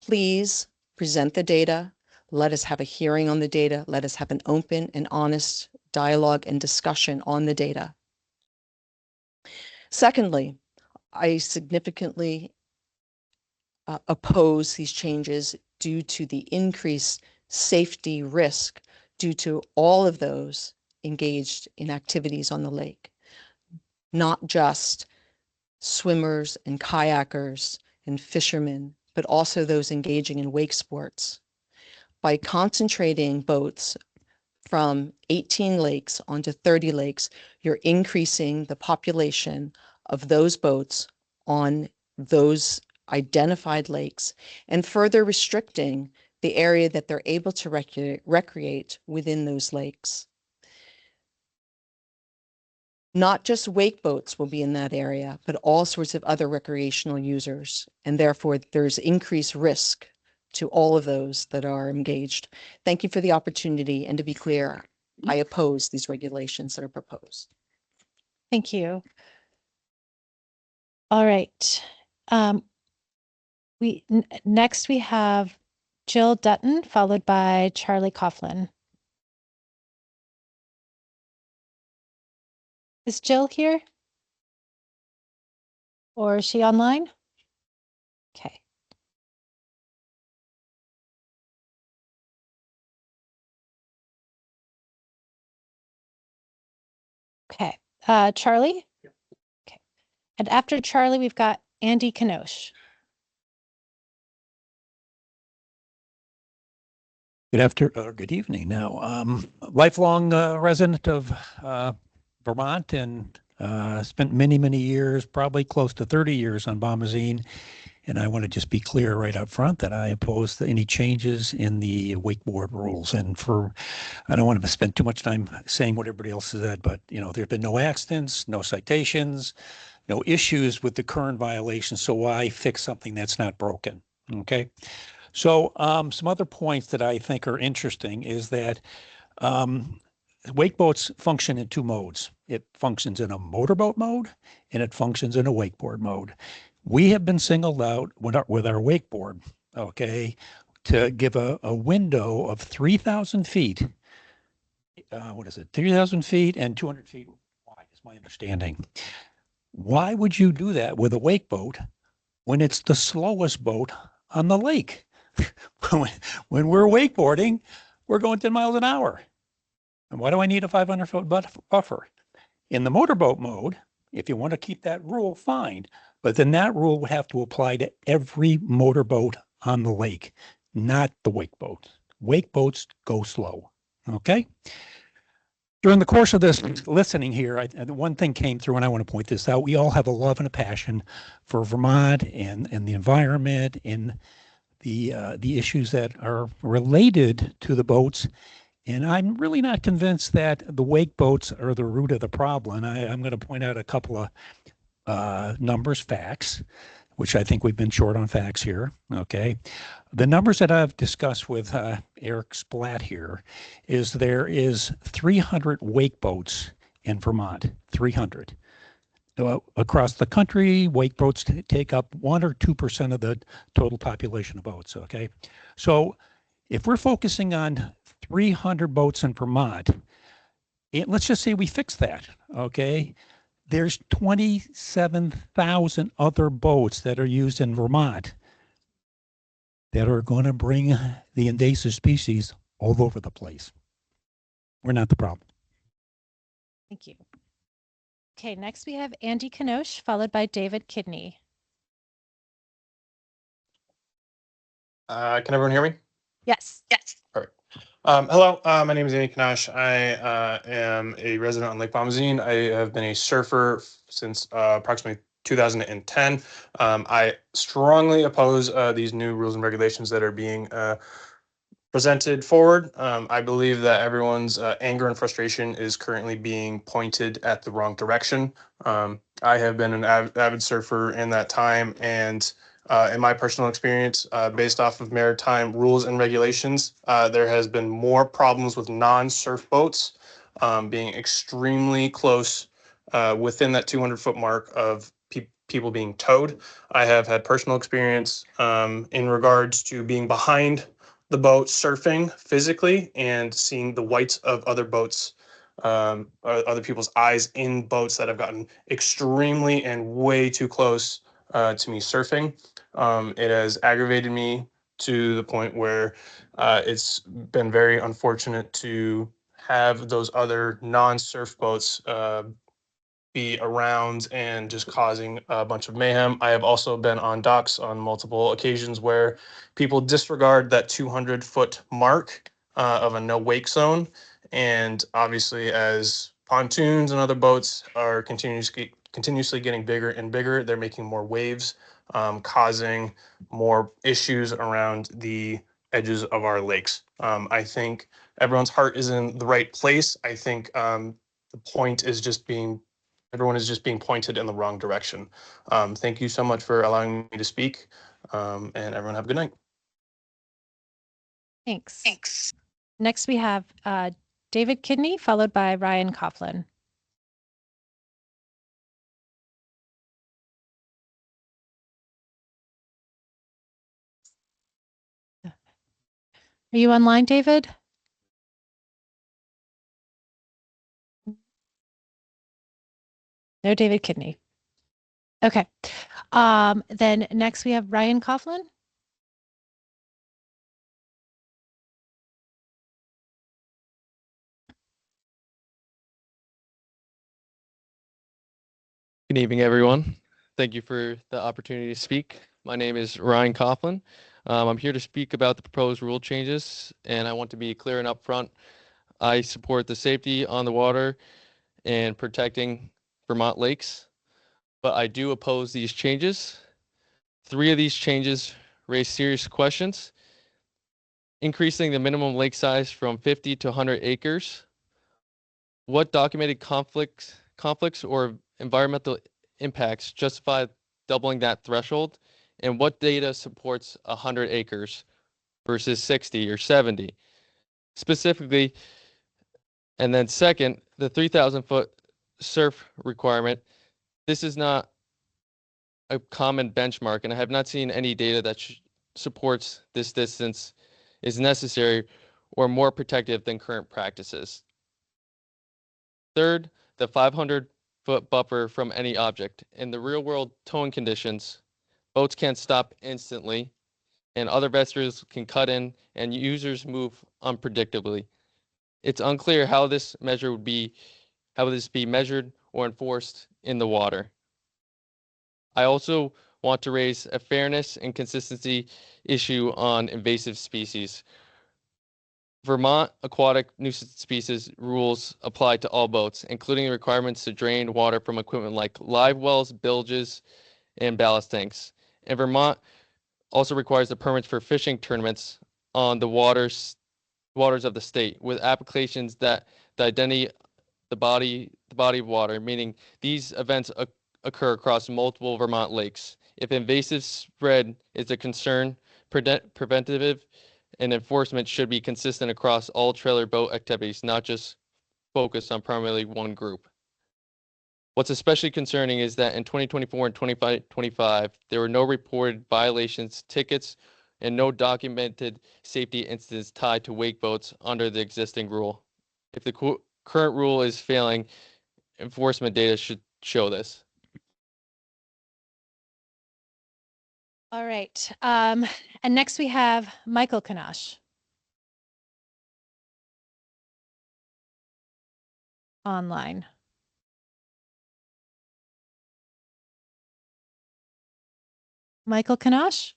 please present the data. Let us have a hearing on the data. Let us have an open and honest dialogue and discussion on the data. Secondly, I significantly oppose these changes due to the increased safety risk due to all of those engaged in activities on the lake, not just swimmers and kayakers and fishermen, but also those engaging in wake sports. By concentrating boats from 18 lakes onto 30 lakes, you're increasing the population of those boats on those identified lakes and further restricting the area that they're able to recreate within those lakes. Not just wake boats will be in that area, but all sorts of other recreational users. And therefore, there's increased risk to all of those that are engaged. Thank you for the opportunity. And to be clear, I oppose these regulations that are proposed. Thank you. All right. Next we have Jill Dutton, followed by Charlie Coughlin. Is Jill here? Or is she online? Okay. Okay. Charlie? Okay. And after Charlie, we've got Andy Kanosh. Good evening now. Lifelong resident of Vermont and spent many years, probably close to 30 years on Bombazine. And I want to just be clear right up front that I oppose any changes in the wakeboard rules. And I don't want to spend too much time saying what everybody else has said, but there have been no accidents, no citations, no issues with the current violation. So why fix something that's not broken? Okay. So some other points that I think are interesting is that wake boats function in two modes. It functions in a motorboat mode and it functions in a wakeboard mode. We have been singled out with our wakeboard, okay, to give a window of 3,000 feet. 3,000 feet and 200 feet wide is my understanding. Why would you do that with a wake boat when it's the slowest boat on the lake? When we're wakeboarding, we're going 10 miles an hour. And why do I need a 500-foot buffer? In the motorboat mode, if you want to keep that rule, fine. But then that rule would have to apply to every motorboat on the lake, not the wake boats. Wake boats go slow. Okay? During the course of this listening here, one thing came through, and I want to point this out. We all have a love and a passion for Vermont and the environment and the issues that are related to the boats. And I'm really not convinced that the wake boats are the root of the problem. I'm going to point out a couple of numbers, facts, which I think we've been short on facts here. Okay. The numbers that I've discussed with Eric Splatt here is there is 300 wake boats in Vermont, 300. Across the country, wake boats take up 1 or 2% of the total population of boats. Okay. So if we're focusing on 300 boats in Vermont, let's just say we fix that. Okay. There's 27,000 other boats that are used in Vermont that are going to bring the invasive species all over the place. We're not the problem. Thank you. Okay, next we have Andy Kanosh, followed by David Kidney. Can everyone hear me? Yes. Yes. All right. Hello, my name is Andy Kanash. I am a resident on Lake Bombazine. I have been a surfer since approximately 2010. I strongly oppose these new rules and regulations that are being presented forward. I believe that everyone's anger and frustration is currently being pointed at the wrong direction. I have been an avid surfer in that time, and in my personal experience, based off of maritime rules and regulations, there has been more problems with non-surf boats being extremely close within that 200-foot mark of people being towed. I have had personal experience in regards to being behind the boat surfing physically and seeing the whites of other boats, other people's eyes in boats that have gotten extremely and way too close to me surfing. It has aggravated me to the point where it's been very unfortunate to have those other non-surf boats be around and just causing a bunch of mayhem. I have also been on docks on multiple occasions where people disregard that 200-foot mark of a no wake zone. Obviously, as pontoons and other boats are continuously getting bigger and bigger, they're making more waves, causing more issues around the edges of our lakes. I think everyone's heart is in the right place. I think the point is just being everyone is just being pointed in the wrong direction. Thank you so much for allowing me to speak, and everyone have a good night. Thanks. Thanks. Next we have David Kidney, followed by Ryan Coughlin. Are you online, David? No, David Kidney. Okay. Then next we have Ryan Coughlin. Good evening, everyone. Thank you for the opportunity to speak. My name is Ryan Coughlin. I'm here to speak about the proposed rule changes, and I want to be clear and upfront. I support the safety on the water and protecting Vermont lakes, but I do oppose these changes. 3 of these changes raise serious questions. Increasing the minimum lake size from 50 to 100 acres. What documented conflicts or environmental impacts justify doubling that threshold? And what data supports 100 acres versus 60 or 70? Specifically, and then second, the 3,000-foot surf requirement. This is not a common benchmark, and I have not seen any data that supports this distance is necessary or more protective than current practices. Third, the 500-foot buffer from any object. In the real world towing conditions, boats can't stop instantly, and other vessels can cut in, and users move unpredictably. It's unclear how this would be measured or enforced in the water. I also want to raise a fairness and consistency issue on invasive species. Vermont aquatic nuisance species rules apply to all boats, including requirements to drain water from equipment like live wells, bilges, and ballast tanks. And Vermont also requires the permits for fishing tournaments on the waters of the state, with applications that the body of water, meaning these events occur across multiple Vermont lakes. If invasive spread is a concern, preventative and enforcement should be consistent across all trailer boat activities, not just focused on primarily one group. What's especially concerning is that in 2024 and 2025, there were no reported violations, tickets, and no documented safety incidents tied to wake boats under the existing rule. If the current rule is failing, enforcement data should show this. All right. And next we have Michael Kanash. Online. Michael Kanash?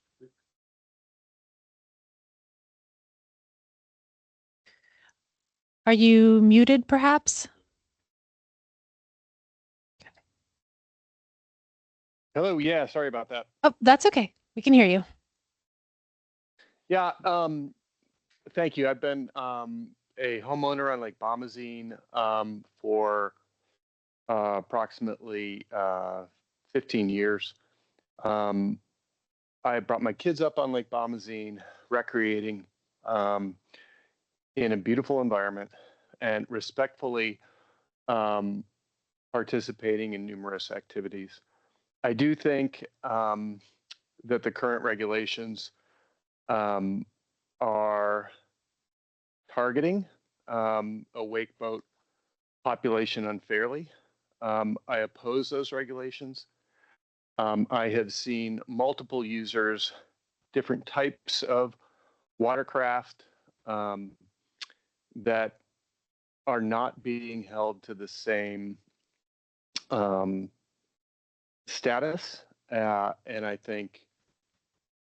Are you muted perhaps? Hello. Yeah, sorry about that. Oh, that's okay. We can hear you. Yeah, thank you. I've been a homeowner on Lake Bomazene for approximately 15 years. I brought my kids up on Lake Bomazene, recreating in a beautiful environment and respectfully participating in numerous activities. I do think that the current regulations are targeting a wake boat population unfairly. I oppose those regulations. I have seen multiple users, different types of watercraft that are not being held to the same status. And I think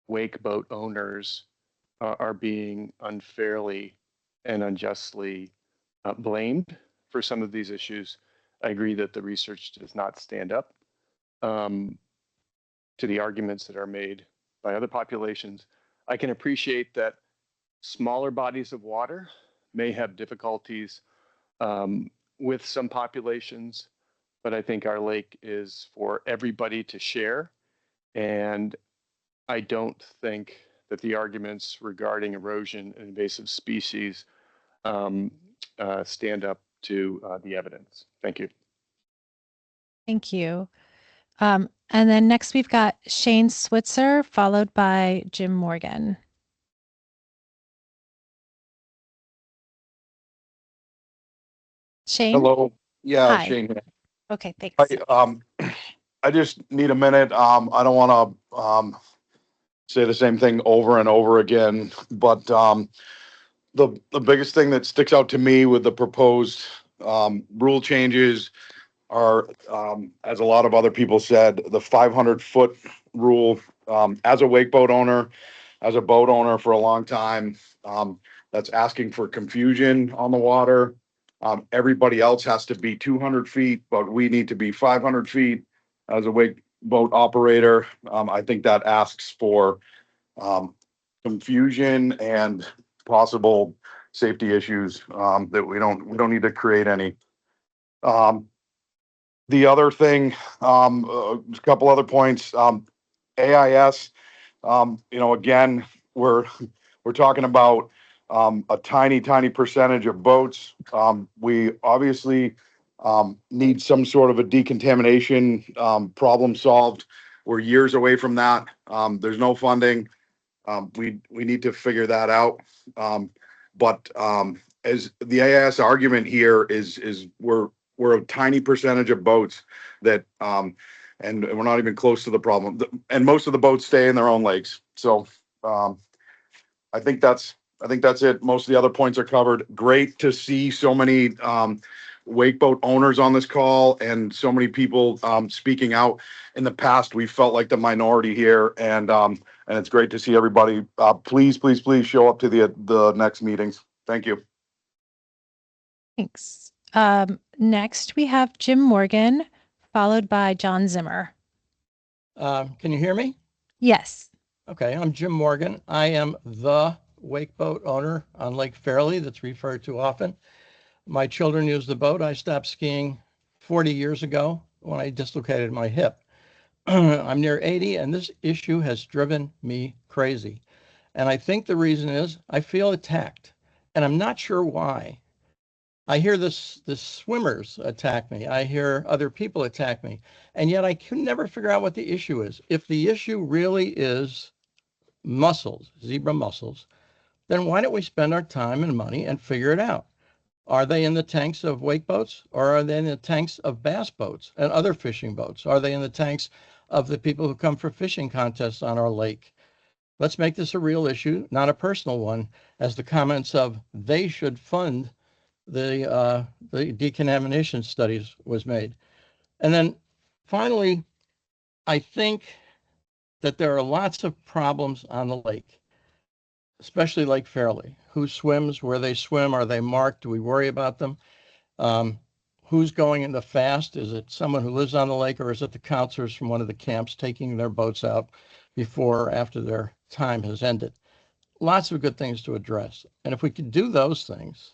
wake boat owners are being unfairly and unjustly blamed for some of these issues. I agree that the research does not stand up to the arguments that are made by other populations. I can appreciate that smaller bodies of water may have difficulties with some populations, but I think our lake is for everybody to share. And I don't think that the arguments regarding erosion and invasive species stand up to the evidence. Thank you. Thank you. And then next we've got Shane Switzer, followed by Jim Morgan. Shane? Hello. Yeah, Hi. Shane here. Okay, thanks. I just need a minute. I don't want to say the same thing over and over again, but the biggest thing that sticks out to me with the proposed rule changes are, as a lot of other people said, the 500-foot rule. As a wake boat owner, as a boat owner for a long time, that's asking for confusion on the water. Everybody else has to be 200 feet, but we need to be 500 feet as a wake boat operator. I think that asks for confusion and possible safety issues that we don't need to create any. The other thing, a couple other points, AIS, again, we're talking about a tiny percentage of boats. We obviously need some sort of a decontamination problem solved. We're years away from that. There's no funding. We need to figure that out. But as the AIS argument here is we're a tiny percentage of boats that and we're not even close to the problem. And most of the boats stay in their own lakes. So I think that's it. Most of the other points are covered. Great to see so many wake boat owners on this call and so many people speaking out. In the past, we felt like the minority here, and it's great to see everybody. Please show up to the next meetings. Thank you. Thanks. Next we have Jim Morgan, followed by John Zimmer. Can you hear me? Yes. Okay, I'm Jim Morgan. I am the wake boat owner on Lake Fairley that's referred to often. My children use the boat. I stopped skiing 40 years ago when I dislocated my hip. I'm near 80, and this issue has driven me crazy. And I think the reason is I feel attacked, and I'm not sure why. I hear the swimmers attack me. I hear other people attack me. And yet I can never figure out what the issue is. If the issue really is mussels, zebra mussels, then why don't we spend our time and money and figure it out? Are they in the tanks of wake boats, or are they in the tanks of bass boats and other fishing boats? Are they in the tanks of the people who come for fishing contests on our lake? Let's make this a real issue, not a personal one, as the comments of they should fund the decontamination studies was made. And then finally, I think that there are lots of problems on the lake, especially Lake Fairleigh. Who swims, where they swim, are they marked? Do we worry about them? Who's going in the fast? Is it someone who lives on the lake, or is it the counselors from one of the camps taking their boats out before or after their time has ended? Lots of good things to address. And if we could do those things,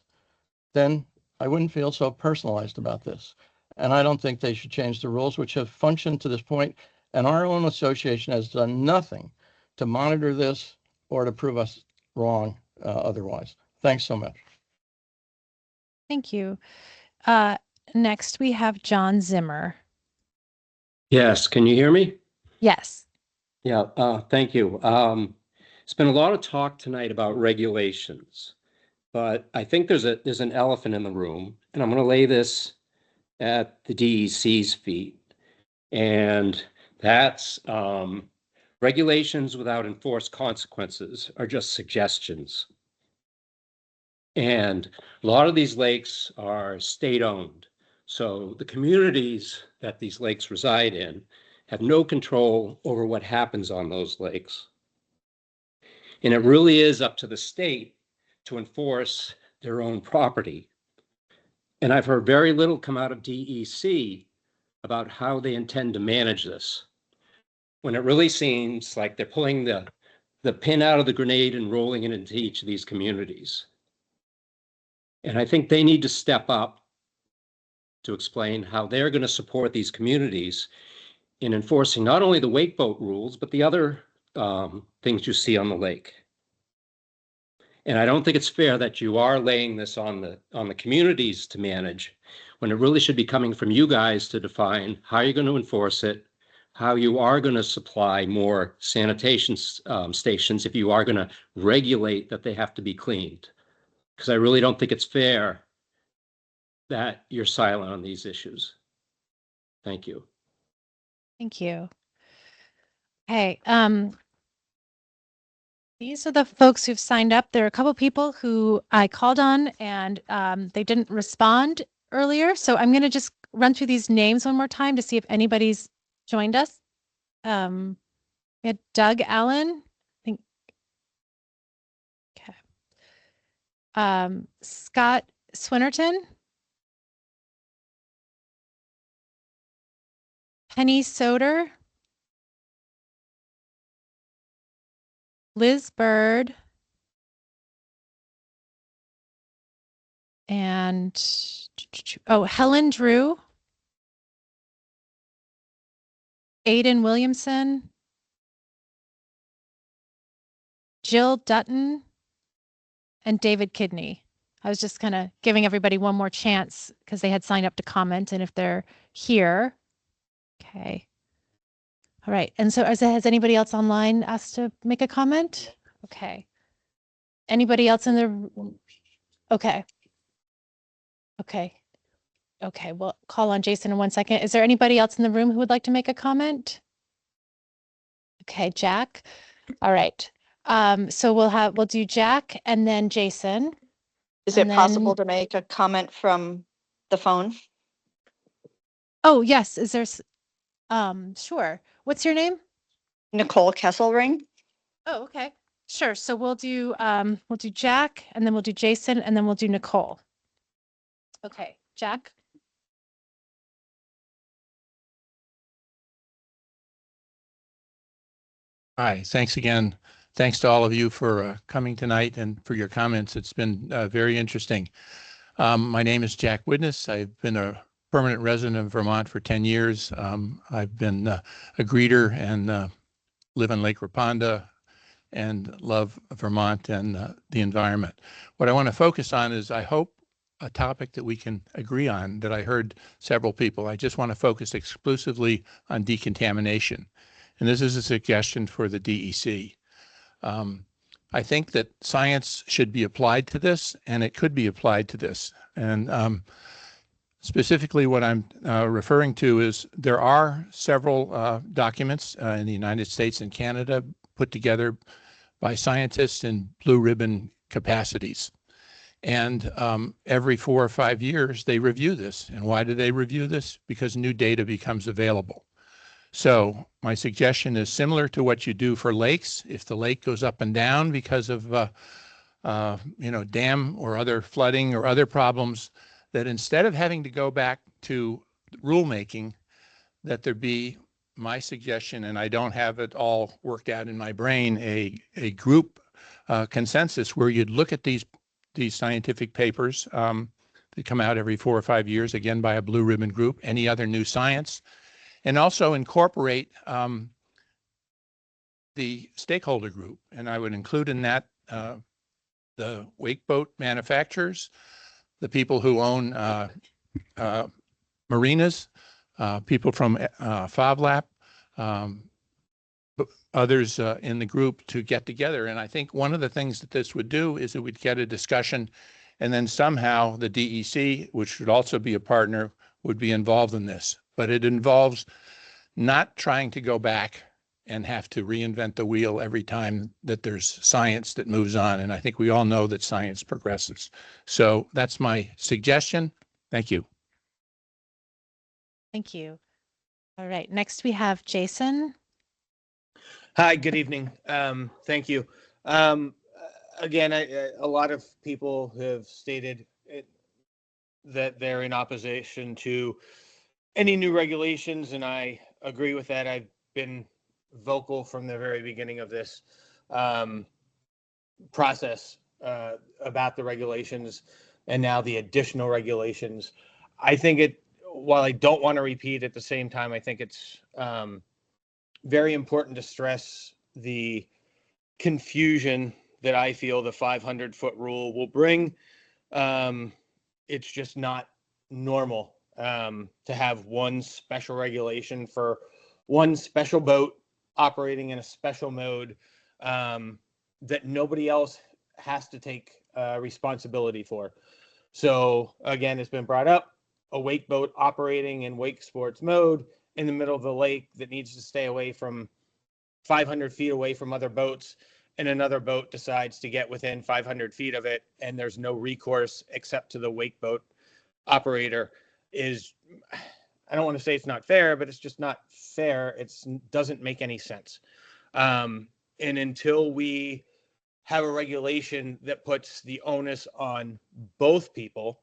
then I wouldn't feel so personalized about this. And I don't think they should change the rules, which have functioned to this point. And our own association has done nothing to monitor this or to prove us wrong otherwise. Thanks so much. Thank you. Next, we have John Zimmer. Yes, can you hear me? Yes. Yeah, thank you. It's been a lot of talk tonight about regulations, but I think there's an elephant in the room, and I'm going to lay this at the DEC's feet, and that's regulations without enforced consequences are just suggestions. And a lot of these lakes are state-owned. So the communities that these lakes reside in have no control over what happens on those lakes. And it really is up to the state to enforce their own property. And I've heard very little come out of DEC about how they intend to manage this, when it really seems like they're pulling the pin out of the grenade and rolling it into each of these communities. And I think they need to step up to explain how they're going to support these communities in enforcing not only the wake boat rules, but the other things you see on the lake. And I don't think it's fair that you are laying this on the communities to manage, when it really should be coming from you guys to define how you're going to enforce it, how you are going to supply more sanitation stations, if you are going to regulate that they have to be cleaned. Because I really don't think it's fair that you're silent on these issues. Thank you. Thank you. Hey, these are the folks who've signed up. There are a couple people who I called on and they didn't respond earlier. So I'm going to just run through these names one more time to see if anybody's joined us. We had Doug Allen, I think. Okay. Scott Swinnerton. Penny Soder. Liz Bird. And Helen Drew. Aiden Williamson. Jill Dutton. And David Kidney. I was just kind of giving everybody one more chance because they had signed up to comment, and if they're here. Okay. All right. And so has anybody else online asked to make a comment? Okay. Anybody else in the? Okay. Okay. Okay. We'll call on Jason in 1 second. Is there anybody else in the room who would like to make a comment? Okay, Jack. All right. So we'll do Jack and then Jason. Is it possible to make a comment from the phone? Oh, yes. Is there, sure. What's your name? Nicole Kesselring. Oh, okay. Sure. So we'll do Jack and then we'll do Jason and then we'll do Nicole. Okay, Jack. Hi, thanks again. Thanks to all of you for coming tonight and for your comments. It's been very interesting. My name is Jack Widness. I've been a permanent resident of Vermont for 10 years. I've been a greeter and live on Lake Raponda and love Vermont and the environment. What I want to focus on is, I hope, a topic that we can agree on, that I heard several people. I just want to focus exclusively on decontamination. And this is a suggestion for the DEC. I think that science should be applied to this, and it could be applied to this. And specifically what I'm referring to is there are several documents in the United States and Canada put together by scientists in blue ribbon capacities. And every 4 or 5 years, they review this. And why do they review this? Because new data becomes available. So my suggestion is similar to what you do for lakes. If the lake goes up and down because of dam or other flooding or other problems, that instead of having to go back to rulemaking, that there be, my suggestion, and I don't have it all worked out in my brain, a group consensus where you'd look at these scientific papers that come out every 4 or 5 years, again by a blue ribbon group, any other new science, and also incorporate the stakeholder group. And I would include in that the wake boat manufacturers, the people who own marinas, people from FOVLAP, others in the group to get together. And I think one of the things that this would do is it would get a discussion, and then somehow the DEC, which would also be a partner, would be involved in this. But it involves not trying to go back and have to reinvent the wheel every time that there's science that moves on. And I think we all know that science progresses. So that's my suggestion. Thank you. Thank you. All right, next we have Jason. Hi, good evening. Thank you. Again, a lot of people have stated that they're in opposition to any new regulations, and I agree with that. I've been vocal from the very beginning of this process about the regulations and now the additional regulations. I think while I don't want to repeat, at the same time, I think it's very important to stress the confusion that I feel the 500-foot rule will bring. It's just not normal to have one special regulation for one special boat operating in a special mode that nobody else has to take responsibility for. So again, it's been brought up, a wake boat operating in wake sports mode in the middle of the lake that needs to stay away from 500 feet away from other boats, and another boat decides to get within 500 feet of it, and there's no recourse except to the wake boat operator is, I don't want to say it's not fair, but it's just not fair. It doesn't make any sense. And until we have a regulation that puts the onus on both people,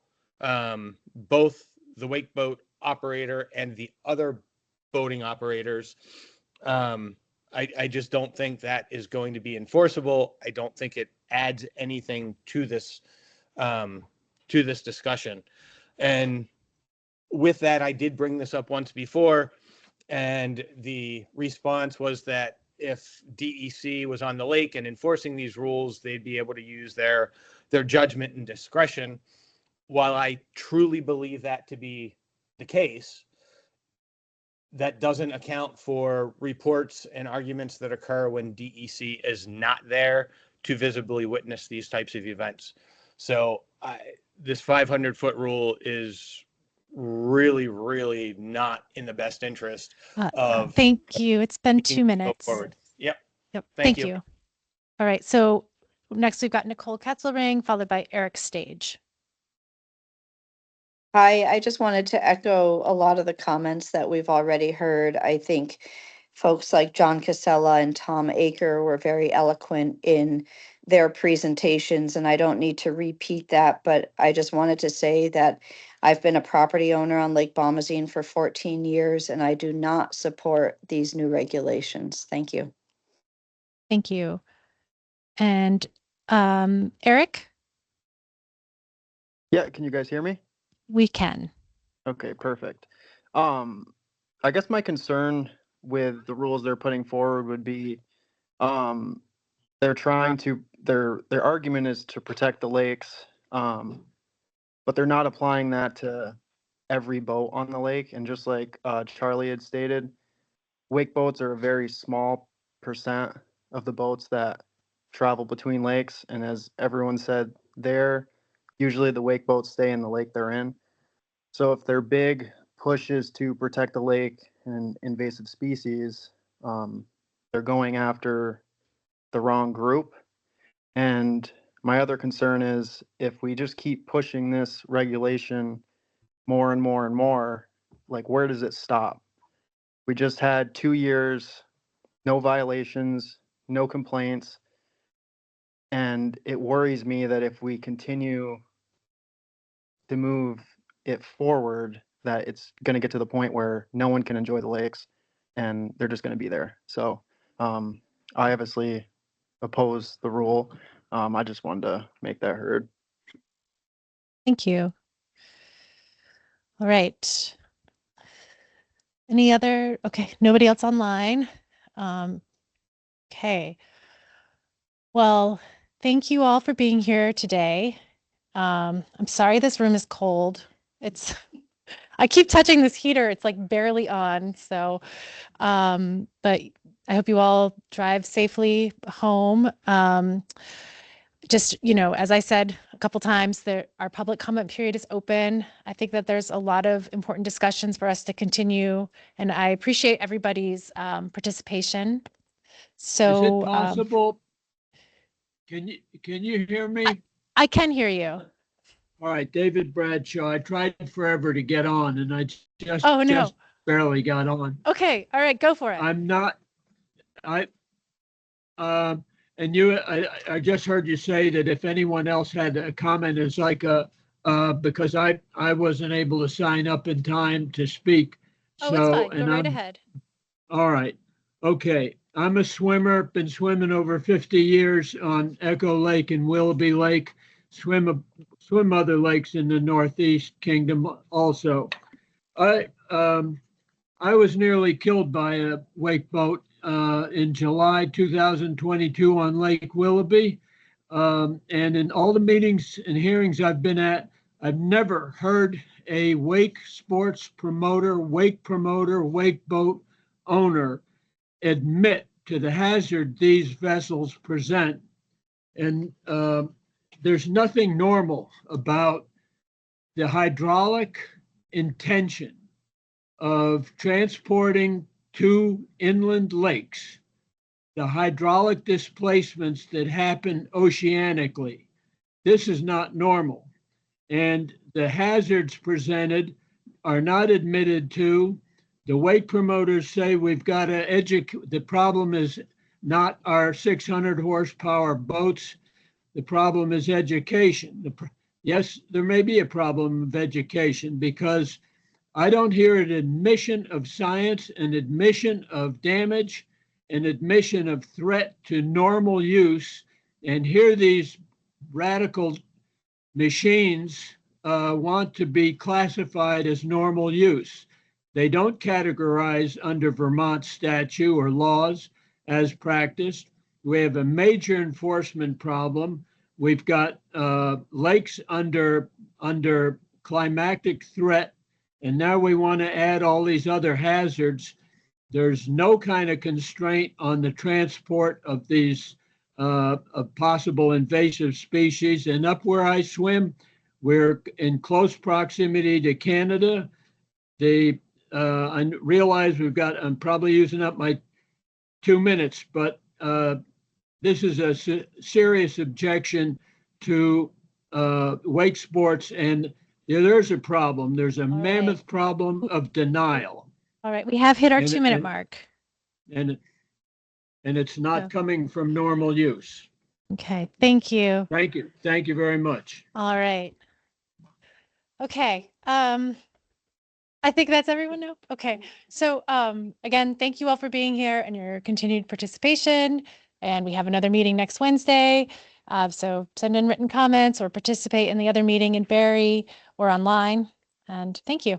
both the wake boat operator and the other boating operators, I just don't think that is going to be enforceable. I don't think it adds anything to this discussion. And with that, I did bring this up once before, and the response was that if DEC was on the lake and enforcing these rules, they'd be able to use their judgment and discretion. While I truly believe that to be the case, that doesn't account for reports and arguments that occur when DEC is not there to visibly witness these types of events. So this 500-foot rule is really, really not in the best interest of. Thank you. It's been 2 minutes. Forward. Yep. Thank you. All right. So next we've got Nicole Ketzelring, followed by Eric Stage. Hi, I just wanted to echo a lot of the comments that we've already heard. I think folks like John Casella and Tom Aker were very eloquent in their presentations, and I don't need to repeat that, but I just wanted to say that I've been a property owner on Lake Bomazene for 14 years, and I do not support these new regulations. Thank you. Thank you. And Eric? Yeah, can you guys hear me? We can. Okay, perfect. I guess my concern with the rules they're putting forward would be they're trying to their argument is to protect the lakes, but they're not applying that to every boat on the lake. And just like Charlie had stated, wake boats are a very small percent of the boats that travel between lakes, and as everyone said, usually the wake boats stay in the lake they're in. So if their big push is to protect the lake and invasive species, they're going after the wrong group. And my other concern is if we just keep pushing this regulation more and more and more, like where does it stop? We just had 2 years, no violations, no complaints. And it worries me that if we continue to move it forward, that it's going to get to the point where no one can enjoy the lakes and they're just going to be there. So I obviously oppose the rule. I just wanted to make that heard. Thank you. All right. Any other? Okay, nobody else online. Okay. Well, thank you all for being here today. I'm sorry this room is cold. I keep touching this heater. It's like barely on. So, but I hope you all drive safely home. Just, as I said a couple times, our public comment period is open. I think that there's a lot of important discussions for us to continue, and I appreciate everybody's participation. So, is it possible? Can you hear me? I can hear you. All right, David Bradshaw. I tried forever to get on, and I just barely got on. Okay, all right, go for it. And I just heard you say that if anyone else had a comment, it's like because I wasn't able to sign up in time to speak. Oh, it's fine. Go right ahead. All right. Okay. I'm a swimmer, been swimming over 50 years on Echo Lake and Willoughby Lake, swim other lakes in the Northeast Kingdom also. I was nearly killed by a wake boat in July 2022 on Lake Willoughby. And in all the meetings and hearings I've been at, I've never heard a wake sports promoter, wake boat owner admit to the hazard these vessels present. And there's nothing normal about the hydraulic intention of transporting to inland lakes, the hydraulic displacements that happen oceanically. This is not normal. And the hazards presented are not admitted to. The wake promoters say we've got to educate. The problem is not our 600 horsepower boats. The problem is education. Yes, there may be a problem of education because I don't hear an admission of science, an admission of damage, an admission of threat to normal use, and here these radical machines want to be classified as normal use. They don't categorize under Vermont statute or laws as practiced. We have a major enforcement problem. We've got lakes under climactic threat, and now we want to add all these other hazards. There's no kind of constraint on the transport of these possible invasive species. And up where I swim, we're in close proximity to Canada. I realize I'm probably using up my 2 minutes, but this is a serious objection to wake sports, and there's a problem. There's a mammoth problem of denial. All right, we have hit our 2-minute mark. And it's not coming from normal use. Okay, thank you. Thank you. Thank you very much. All right. Okay. I think that's everyone now. Okay. So again, thank you all for being here and your continued participation. And we have another meeting next Wednesday. So send in written comments or participate in the other meeting in Barrie or online. And thank you.